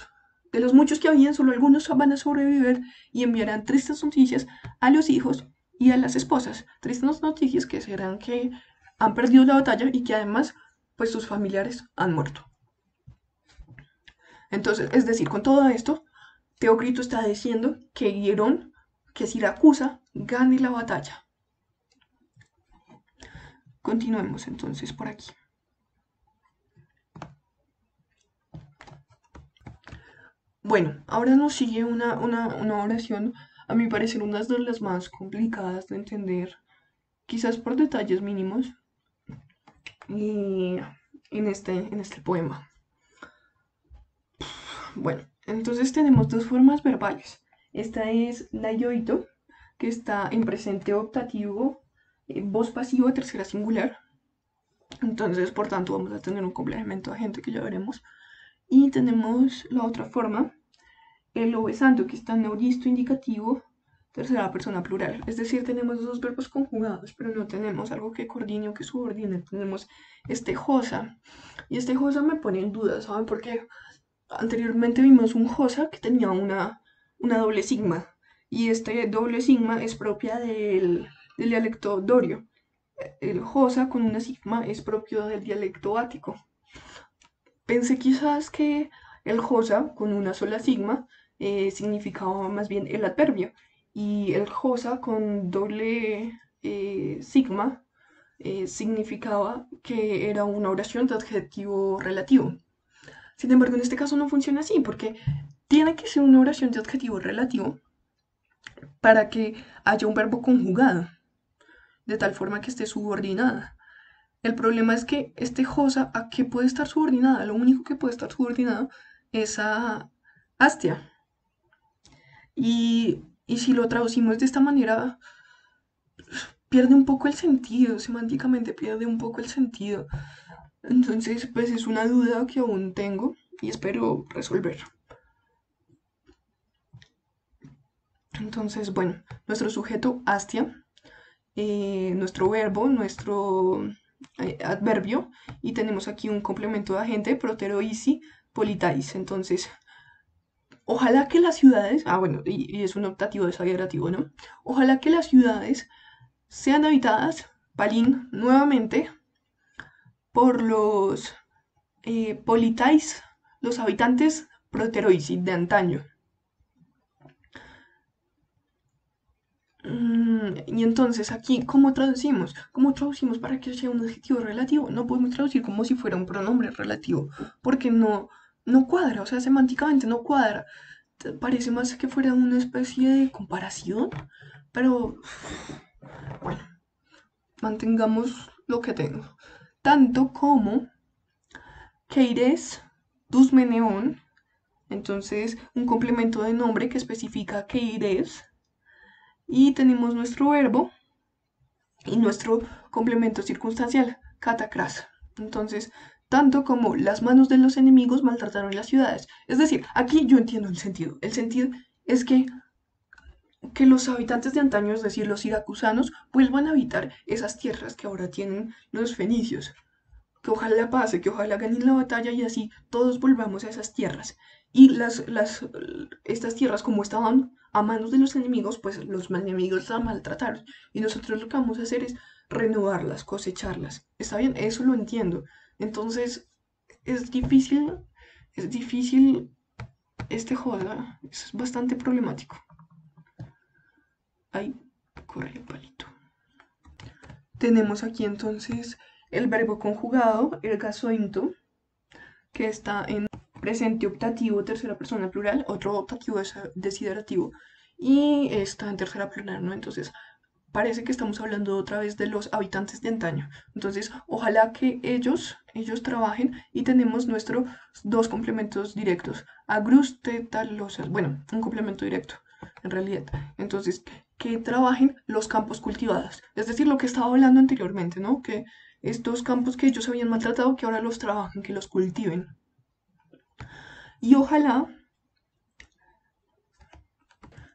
De los muchos que habían, solo algunos van a sobrevivir y enviarán tristes noticias a los hijos y a las esposas. Tristes noticias que serán que han perdido la batalla y que además, pues sus familiares han muerto. Entonces, es decir, con todo esto, Teócrito está diciendo que Hierón, que Siracusa, gane la batalla. Continuemos entonces por aquí. Bueno, ahora nos sigue una oración, a mi parecer, una de las más complicadas de entender, quizás por detalles mínimos, y en este poema. Bueno, entonces tenemos dos formas verbales. Esta es la yoito, que está en presente optativo, voz pasiva, tercera singular. Entonces, por tanto, vamos a tener un complemento agente que ya veremos. Y tenemos la otra forma, el obesando, que está en auristo indicativo, tercera persona plural. Es decir, tenemos dos verbos conjugados, pero no tenemos algo que coordine o que subordine. Tenemos este josa. Y este josa me pone en duda, ¿saben por qué? Anteriormente vimos un josa que tenía una doble sigma. Y este doble sigma es propia del dialecto dorio. El josa con una sigma es propio del dialecto ático. Pensé quizás que el josa con una sola sigma significaba más bien el adverbio y el josa con doble sigma significaba que era una oración de adjetivo relativo. Sin embargo, en este caso no funciona así porque tiene que ser una oración de adjetivo relativo para que haya un verbo conjugado, de tal forma que esté subordinada. El problema es que este josa, ¿a qué puede estar subordinada? Lo único que puede estar subordinado es a Astia. Y si lo traducimos de esta manera, pierde un poco el sentido, semánticamente pierde un poco el sentido. Entonces, pues es una duda que aún tengo y espero resolver. Entonces, bueno, nuestro sujeto Astia, nuestro verbo, nuestro adverbio, y tenemos aquí un complemento de agente, proteroisi, politais. Entonces, ojalá que las ciudades, bueno, y es un optativo desagrativo, ¿no? Ojalá que las ciudades sean habitadas, palín, nuevamente, por los politais, los habitantes proteroisi de antaño. Y entonces aquí, ¿cómo traducimos? ¿Cómo traducimos para que sea un adjetivo relativo? No podemos traducir como si fuera un pronombre relativo, porque no cuadra, o sea, semánticamente no cuadra. Parece más que fuera una especie de comparación, pero bueno, mantengamos lo que tengo. Tanto como Keires, Dusmeneón, entonces un complemento de nombre que especifica Keires, y tenemos nuestro verbo y nuestro complemento circunstancial, catacras. Entonces, tanto como las manos de los enemigos maltrataron las ciudades. Es decir, aquí yo entiendo el sentido. El sentido es que los habitantes de antaño, es decir, los siracusanos, vuelvan a habitar esas tierras que ahora tienen los fenicios. Que ojalá pase, que ojalá ganen la batalla y así todos volvamos a esas tierras. Y estas tierras, como estaban a manos de los enemigos, pues los enemigos las maltrataron. Y nosotros lo que vamos a hacer es renovarlas, cosecharlas. ¿Está bien? Eso lo entiendo. Entonces, es difícil, es difícil este juego, es bastante problemático. Ahí, corre el palito. Tenemos aquí entonces el verbo conjugado, el gasointo, que está en presente optativo, tercera persona plural, otro optativo desiderativo, y está en tercera plural, ¿no? Entonces, parece que estamos hablando otra vez de los habitantes de antaño. Entonces, ojalá que ellos trabajen y tenemos nuestros dos complementos directos. Agrustetalosas, bueno, un complemento directo, en realidad. Entonces, que trabajen los campos cultivados. Es decir, lo que estaba hablando anteriormente, ¿no? Que estos campos que ellos habían maltratado, que ahora los trabajen, que los cultiven. Y ojalá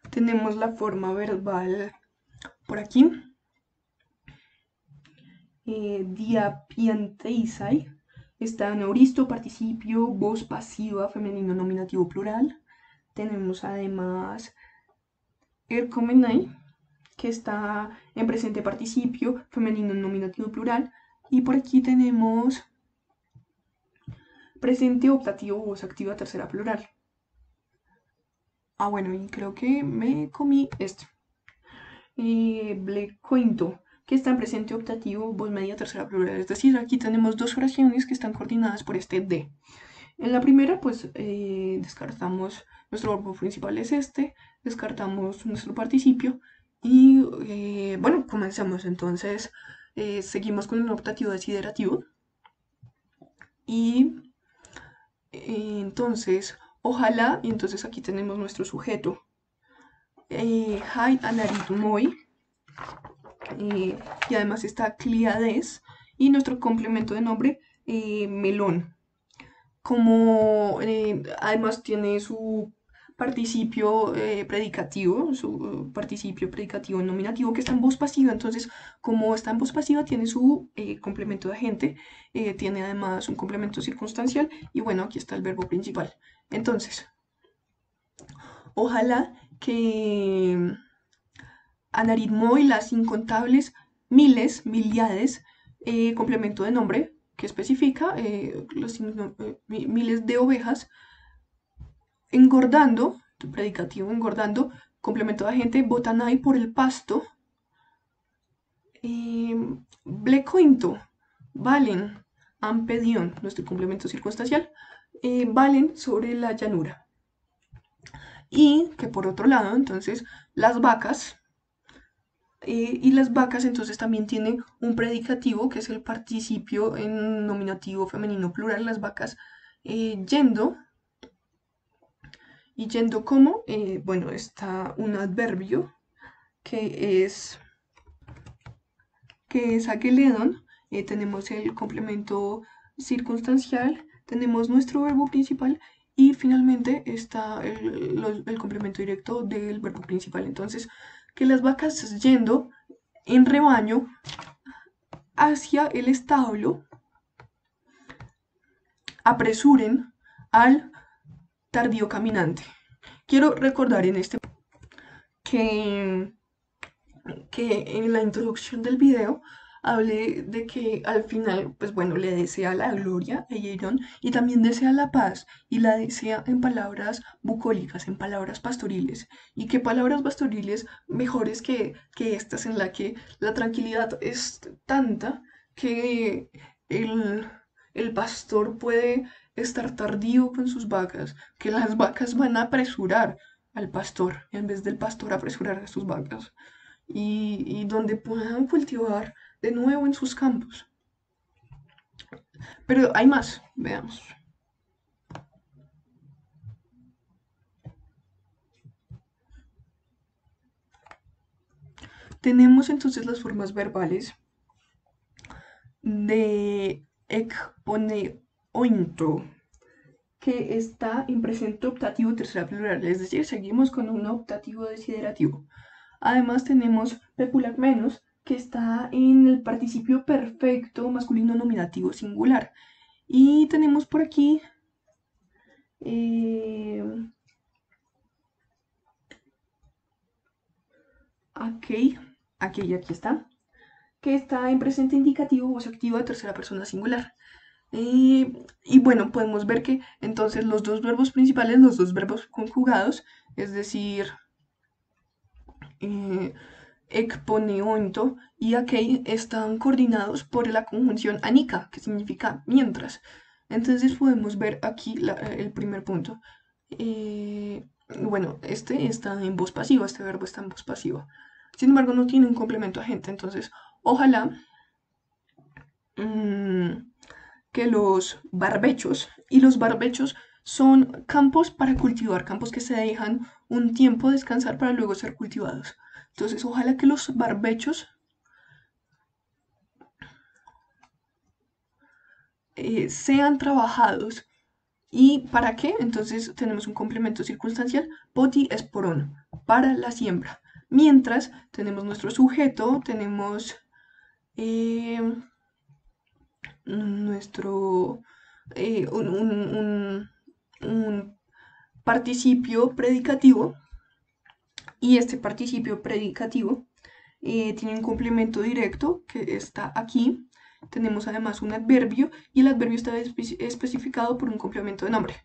tenemos la forma verbal por aquí. Diapianteisai está en auristo, participio, voz pasiva, femenino, nominativo, plural. tenemos además ercomenai, que está en presente participio, femenino, nominativo, plural. Y por aquí tenemos presente optativo, voz activa, tercera plural. Bueno, y creo que me comí esto. Blecuento, que está en presente optativo, voz media, tercera plural. Es decir, aquí tenemos dos oraciones que están coordinadas por este de. En la primera, pues descartamos nuestro verbo principal es este, descartamos nuestro participio y bueno, comenzamos entonces. Seguimos con el optativo desiderativo y entonces, ojalá, y entonces aquí tenemos nuestro sujeto. Hai anarit moi, y además está Cliades y nuestro complemento de nombre, melón. Como además tiene su participio predicativo, su participio predicativo nominativo que está en voz pasiva, entonces como está en voz pasiva tiene su complemento de agente, tiene además un complemento circunstancial y bueno, aquí está el verbo principal. Entonces, ojalá que anaritmo y las incontables miles, miliades, complemento de nombre que especifica los miles de ovejas engordando, predicativo engordando, complemento de agente, botan ahí por el pasto, blecointo, valen, ampedión, nuestro complemento circunstancial, valen sobre la llanura. Y que por otro lado, entonces, las vacas, y las vacas entonces también tienen un predicativo que es el participio en nominativo femenino plural, las vacas yendo. Y yendo como, bueno, está un adverbio que es, ageledon, tenemos el complemento circunstancial, tenemos nuestro verbo principal y finalmente está el complemento directo del verbo principal. Entonces, que las vacas yendo en rebaño hacia el establo apresuren al tardío caminante. Quiero recordar en este que en la introducción del video hablé de que al final, pues bueno, le desea la gloria a Eiron y también desea la paz y la desea en palabras bucólicas, en palabras pastoriles. Y qué palabras pastoriles mejores que estas en la que la tranquilidad es tanta que el, el pastor puede estar tardío con sus vacas, que las vacas van a apresurar al pastor en vez del pastor apresurar a sus vacas y donde puedan cultivar de nuevo en sus campos. Pero hay más, veamos. Tenemos entonces las formas verbales de ekponeointo, que está en presente optativo tercera plural, es decir, seguimos con un optativo desiderativo. Además tenemos menos, que está en el participio perfecto masculino nominativo singular. Y tenemos por aquí aquí está, que está en presente indicativo, voz activa, tercera persona singular. Y bueno, podemos ver que entonces los dos verbos principales, los dos verbos conjugados, es decir, ekponeonto y akei, están coordinados por la conjunción anika, que significa mientras. Entonces podemos ver aquí el primer punto. Bueno, este está en voz pasiva, este verbo está en voz pasiva. Sin embargo, no tiene un complemento agente, entonces ojalá que los barbechos, y los barbechos son campos para cultivar, campos que se dejan un tiempo descansar para luego ser cultivados. Entonces, ojalá que los barbechos sean trabajados. ¿Y para qué? Entonces tenemos un complemento circunstancial, poti esporón, para la siembra. Mientras tenemos nuestro sujeto, tenemos nuestro un participio predicativo y este participio predicativo tiene un complemento directo que está aquí. Tenemos además un adverbio y el adverbio está especificado por un complemento de nombre.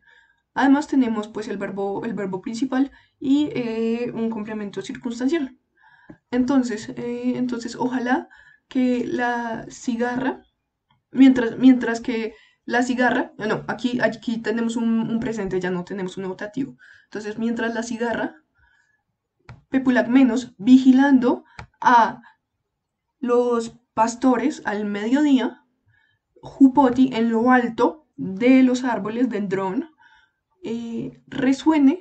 Además tenemos pues el verbo principal y un complemento circunstancial. Entonces ojalá que la cigarra, mientras que la cigarra, no, aquí tenemos un presente, ya no tenemos un optativo. Entonces, mientras la cigarra, Pepulac menos, vigilando a los pastores al mediodía, Jupoti en lo alto de los árboles del dron, resuena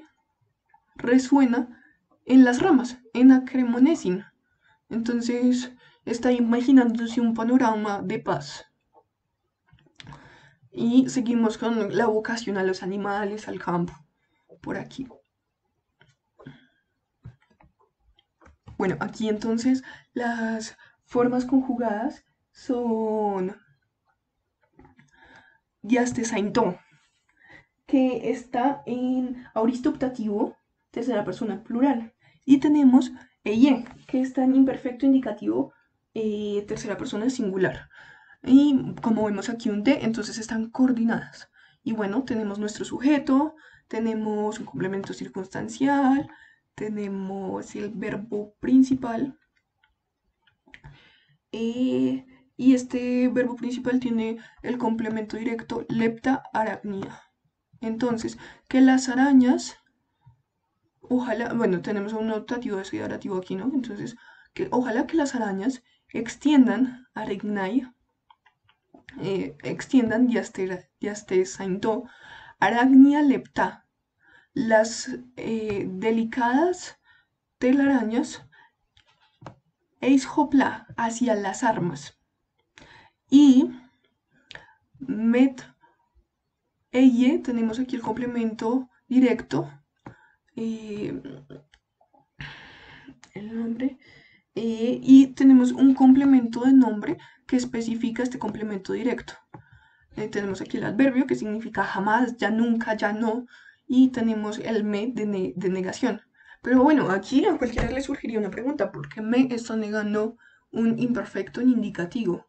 en las ramas, en Acremonesin. Entonces está imaginándose un panorama de paz. Y seguimos con la vocación a los animales, al campo, por aquí. Bueno, aquí entonces las formas conjugadas son diastesaintó, que está en aoristo optativo, tercera persona plural. Y tenemos eye, que está en imperfecto indicativo, tercera persona singular. Y como vemos aquí un de, entonces están coordinadas. Y bueno, tenemos nuestro sujeto, tenemos un complemento circunstancial, tenemos el verbo principal. Y este verbo principal tiene el complemento directo lepta aracnia. Entonces, que las arañas, ojalá, bueno, tenemos un optativo desiderativo aquí, ¿no? Entonces, que ojalá que las arañas extiendan arachnai, extiendan diastesaintó, aracnia lepta, las delicadas telarañas, eishopla, hacia las armas. Y met eye, tenemos aquí el complemento directo, el nombre, y tenemos un complemento de nombre que especifica este complemento directo. Tenemos aquí el adverbio que significa jamás, ya nunca, ya no, y tenemos el me de negación. Pero bueno, aquí a cualquiera le surgiría una pregunta: ¿por qué me está negando un imperfecto en indicativo?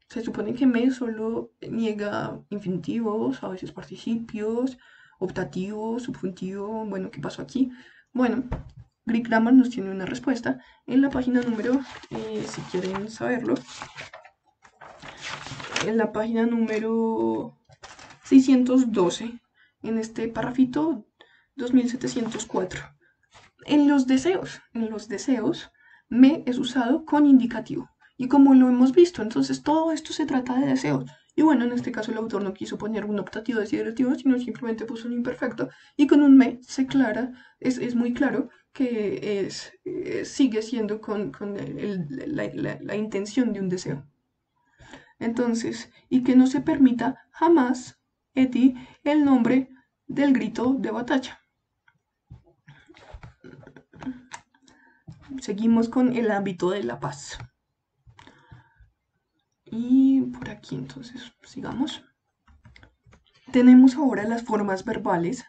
Se supone que me solo niega infinitivos, a veces participios, optativos, subjuntivo. Bueno, ¿qué pasó aquí? Bueno, Greek Grammar nos tiene una respuesta en la página número, si quieren saberlo, en la página número 612, en este párrafito 2704. En los deseos, me es usado con indicativo. Y como lo hemos visto, entonces todo esto se trata de deseos. Y bueno, en este caso el autor no quiso poner un optativo desiderativo, sino simplemente puso un imperfecto. Y con un me es muy claro que sigue siendo con la intención de un deseo. Entonces, y que no se permita jamás, eti, el nombre del grito de batalla. Seguimos con el ámbito de la paz. Y por aquí entonces sigamos. Tenemos ahora las formas verbales.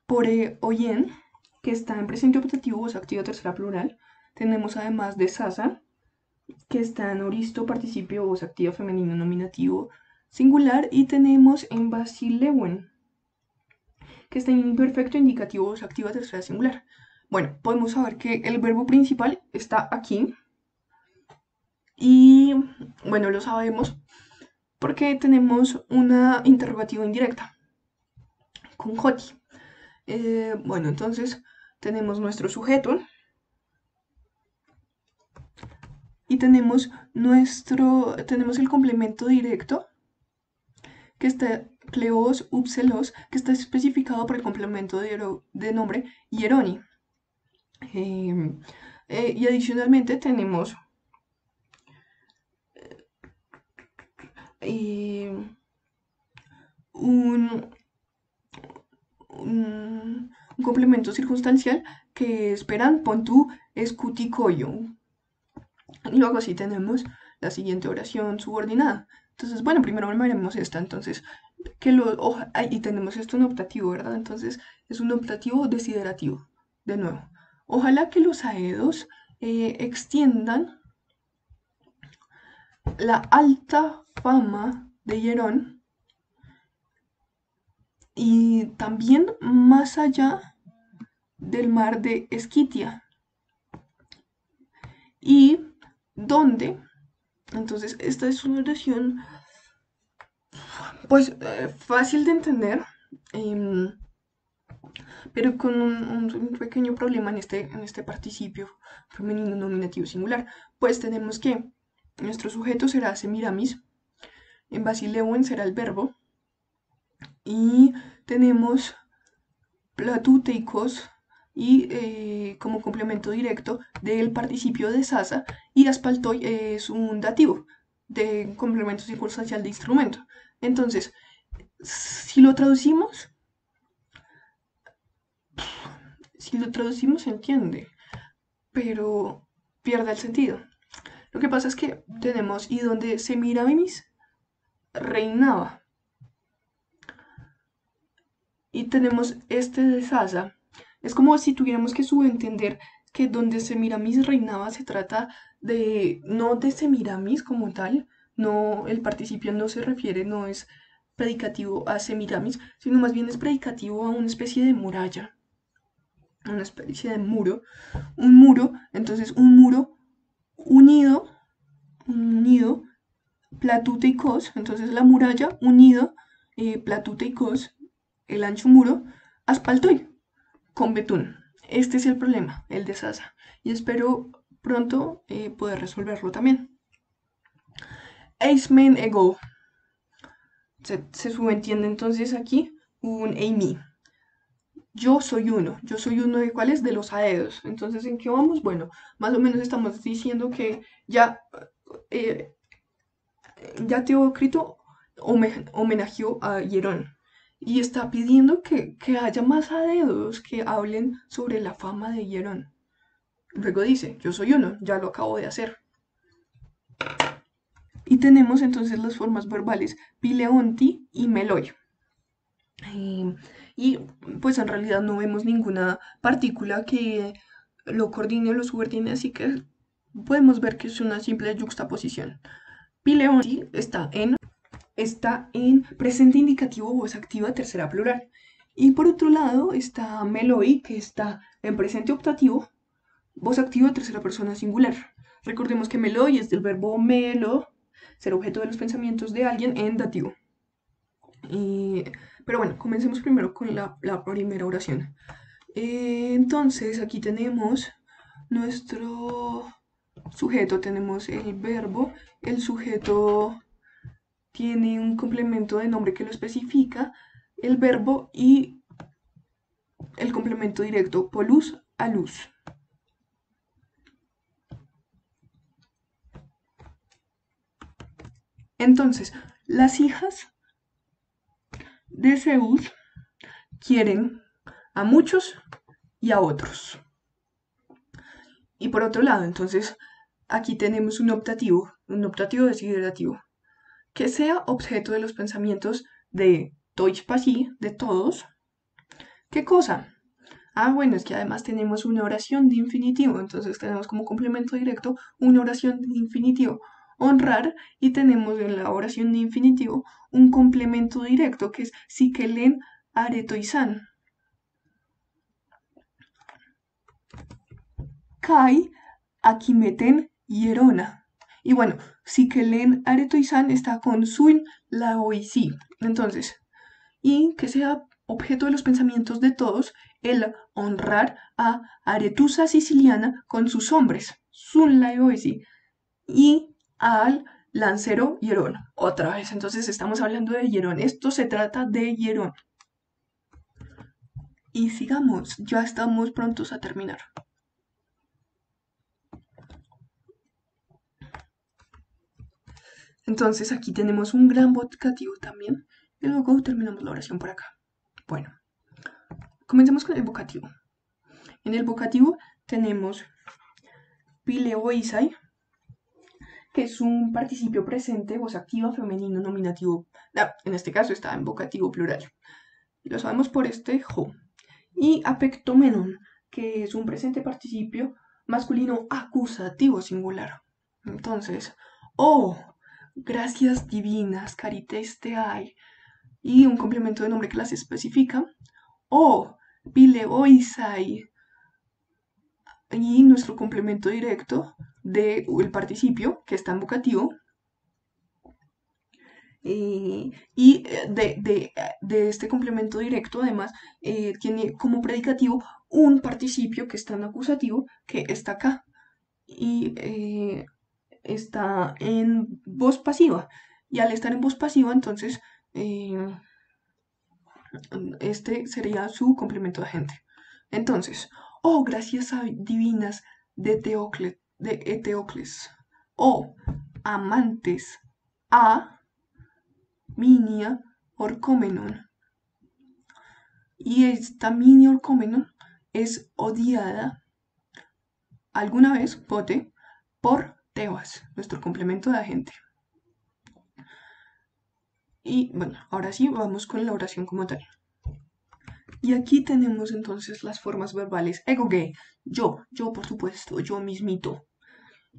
Por oyen, que está en presente optativo, voz activa tercera plural. Tenemos además de sasa, que está en aoristo participio, voz activa femenino nominativo singular. Y tenemos en basilewen, que está en imperfecto indicativo, voz activa tercera singular. Bueno, podemos saber que el verbo principal está aquí. Y bueno, lo sabemos porque tenemos una interrogativa indirecta con joti. Bueno, entonces tenemos nuestro sujeto y tenemos el complemento directo que está cleos upselos, que está especificado por el complemento de nombre hieroni. Y adicionalmente tenemos un complemento circunstancial que esperan pontú escuticoyo. Luego sí tenemos la siguiente oración subordinada. Entonces, bueno, primero veremos esta. Entonces, y tenemos esto en optativo, ¿verdad? Entonces, es un optativo desiderativo. De nuevo, ojalá que los aedos extiendan la alta fama de Hierón y también más allá del mar de Esquitia. Y donde, entonces, esta es una oración pues fácil de entender, em, pero con un pequeño problema en este participio femenino nominativo singular. Pues tenemos que nuestro sujeto será Semiramis, en Basileuen será el verbo, y tenemos Platuteikos y como complemento directo del participio de sasa, y aspaltoi es un dativo de complemento circunstancial de instrumento. Entonces, si lo traducimos, se entiende, pero pierde el sentido. Lo que pasa es que tenemos y donde Semiramis reinaba, y tenemos este de Sasa. Es como si tuviéramos que subentender que donde Semiramis reinaba se trata de, no de Semiramis como tal, no, el participio no se refiere, no es predicativo a Semiramis, sino más bien es predicativo a una especie de muralla, una especie de muro, un muro, entonces un muro unido, unido, Platuteikos, entonces la muralla unido, Platuteikos, el ancho muro, aspaltoi, con betún. Este es el problema, el de Sasa, y espero pronto poder resolverlo también. Eismen ego. Se subentiende entonces aquí un eimi. Yo soy uno de cuáles, de los aedos. Entonces, ¿en qué vamos? Bueno, más o menos estamos diciendo que eh, ya Teócrito homenajeó a Hierón y está pidiendo que haya más aedos que hablen sobre la fama de Hierón. Luego dice, yo soy uno, ya lo acabo de hacer. Y tenemos entonces las formas verbales pileonti y meloi. Y pues en realidad no vemos ninguna partícula que lo coordine o lo subordine, así que podemos ver que es una simple juxtaposición. Pileonti está en presente indicativo, voz activa, tercera plural. Y por otro lado está meloi, que está en presente optativo, voz activa, tercera persona singular. Recordemos que meloi es del verbo melo, ser objeto de los pensamientos de alguien en dativo. Pero bueno, comencemos primero con la primera oración. Entonces, aquí tenemos nuestro sujeto, tenemos el verbo, el sujeto tiene un complemento de nombre que lo especifica, el verbo y el complemento directo, polus, alus. Entonces, las hijas de Zeus quieren a muchos y a otros. Y por otro lado, entonces, aquí tenemos un optativo desiderativo, que sea objeto de los pensamientos de tois pasi, de todos. ¿Qué cosa? Ah, bueno, es que además tenemos una oración de infinitivo, entonces tenemos como complemento directo una oración de infinitivo, honrar, y tenemos en la oración de infinitivo un complemento directo que es sikelen aretoisan. Kai akimeten hierona. Y bueno, sikelen aretoisan está con suin la oisi. Entonces, y que sea objeto de los pensamientos de todos el honrar a Aretusa siciliana con sus hombres, Sun Laoisi, y al lancero Hierón. Otra vez, entonces estamos hablando de Hierón. Esto se trata de Hierón. Y sigamos, ya estamos prontos a terminar. Entonces aquí tenemos un gran vocativo también. Y luego terminamos la oración por acá. Bueno, comencemos con el vocativo. En el vocativo tenemos pileoisai, que es un participio presente, voz activa, femenino, nominativo. No, en este caso está en vocativo plural. Lo sabemos por este jo. Y apectomenon, que es un presente participio masculino acusativo singular. Entonces, oh, gracias divinas, caritas te hay. Y un complemento de nombre que las especifica. Oh, pileoisai. Y nuestro complemento directo del participio, que está en vocativo, de este complemento directo, además, tiene como predicativo un participio que está en acusativo, que está acá, y está en voz pasiva. Y al estar en voz pasiva, entonces, eh, este sería su complemento de agente. Entonces, oh, gracias a divinas de Eteocles, oh, amantes a Minia Orcomenon. Y esta Minia Orcomenon es odiada alguna vez, Pote, por Tebas, nuestro complemento de agente. Y bueno, ahora sí, vamos con la oración como tal. Y aquí tenemos entonces las formas verbales. Ego gay, yo por supuesto, yo mismito.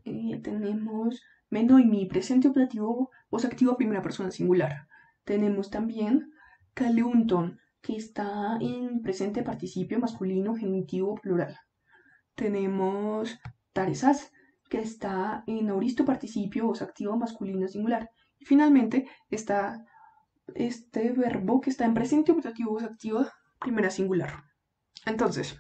Tenemos mendo y mi presente operativo, voz activa primera persona singular. Tenemos también Caleunton, que está en presente participio masculino genitivo plural. Tenemos Taresas, que está en auristo participio, voz activa masculino singular. Y finalmente está este verbo que está en presente operativo, voz activa primera singular. Entonces,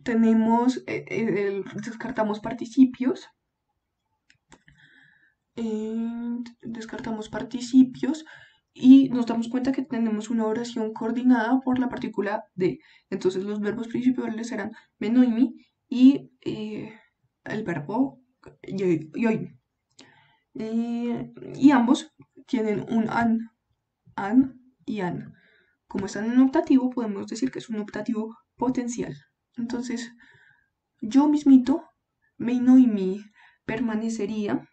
tenemos, descartamos participios, y nos damos cuenta que tenemos una oración coordinada por la partícula de. Entonces los verbos principales serán menoimi y el verbo yoy. Y ambos tienen un an y an. Como están en optativo, podemos decir que es un optativo potencial. Entonces, yo mismito, menoimi, permanecería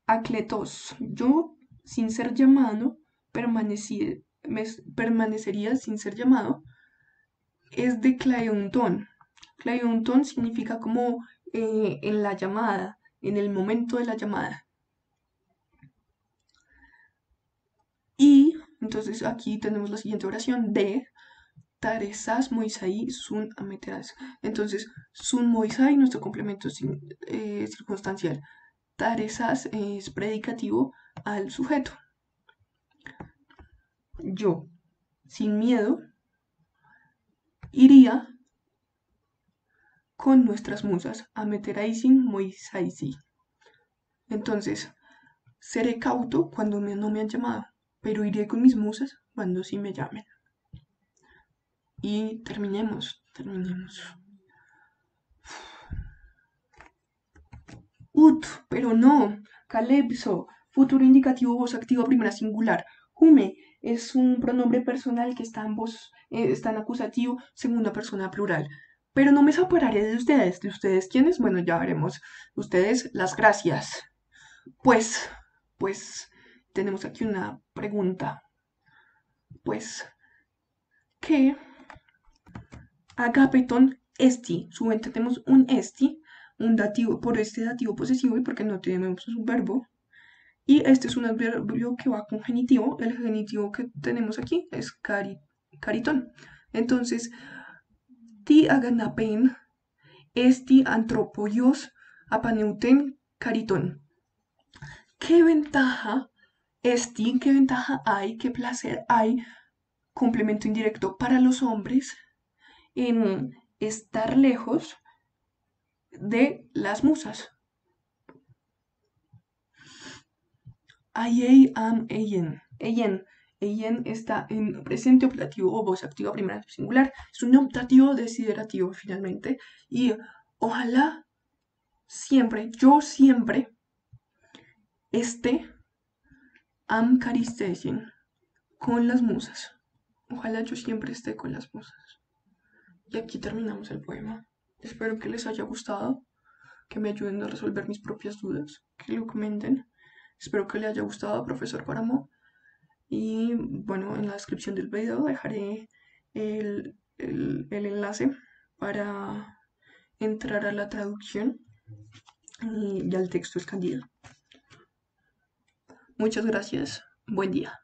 acletos. Yo, sin ser llamado, permanecería sin ser llamado. Es de claeuntón. Claeuntón significa como en la llamada, en el momento de la llamada. Y entonces aquí tenemos la siguiente oración de Taresas Moisai Sun Ameteras. Entonces, Sun Moisai, nuestro complemento circunstancial. Taresas es predicativo al sujeto. Yo, sin miedo, iría con nuestras musas a Meteraisin Moisaisi. Entonces, seré cauto cuando no me han llamado, pero iré con mis musas cuando sí me llamen. Y terminemos. Pero no. Calypso, futuro indicativo, voz activa, primera singular. Hume es un pronombre personal que está en voz, está en acusativo, segunda persona plural. Pero no me separaré de ustedes. ¿De ustedes quiénes? Bueno, ya veremos. Ustedes, las gracias. Pues, pues, tenemos aquí una pregunta. Pues, ¿qué? Agapeton esti. Subentendemos un esti, un dativo, por este dativo posesivo y porque no tenemos un verbo. Y este es un adverbio que va con genitivo. El genitivo que tenemos aquí es caritón. Entonces, ti aganapen esti antropoios apaneuten caritón. ¿Qué ventaja qué ventaja hay, qué placer hay, complemento indirecto para los hombres en estar lejos de las musas? Ai am eyen. Eyen está en presente optativo o voz activa primera singular. Es un optativo desiderativo finalmente. Y ojalá siempre, yo siempre, esté am caristesin con las musas. Ojalá yo siempre esté con las musas. Y aquí terminamos el poema. Espero que les haya gustado. que me ayuden a resolver mis propias dudas, que lo comenten. Espero que le haya gustado, profesor Páramo. Y bueno, en la descripción del video dejaré el enlace para entrar a la traducción y al texto escandido. Muchas gracias. Buen día.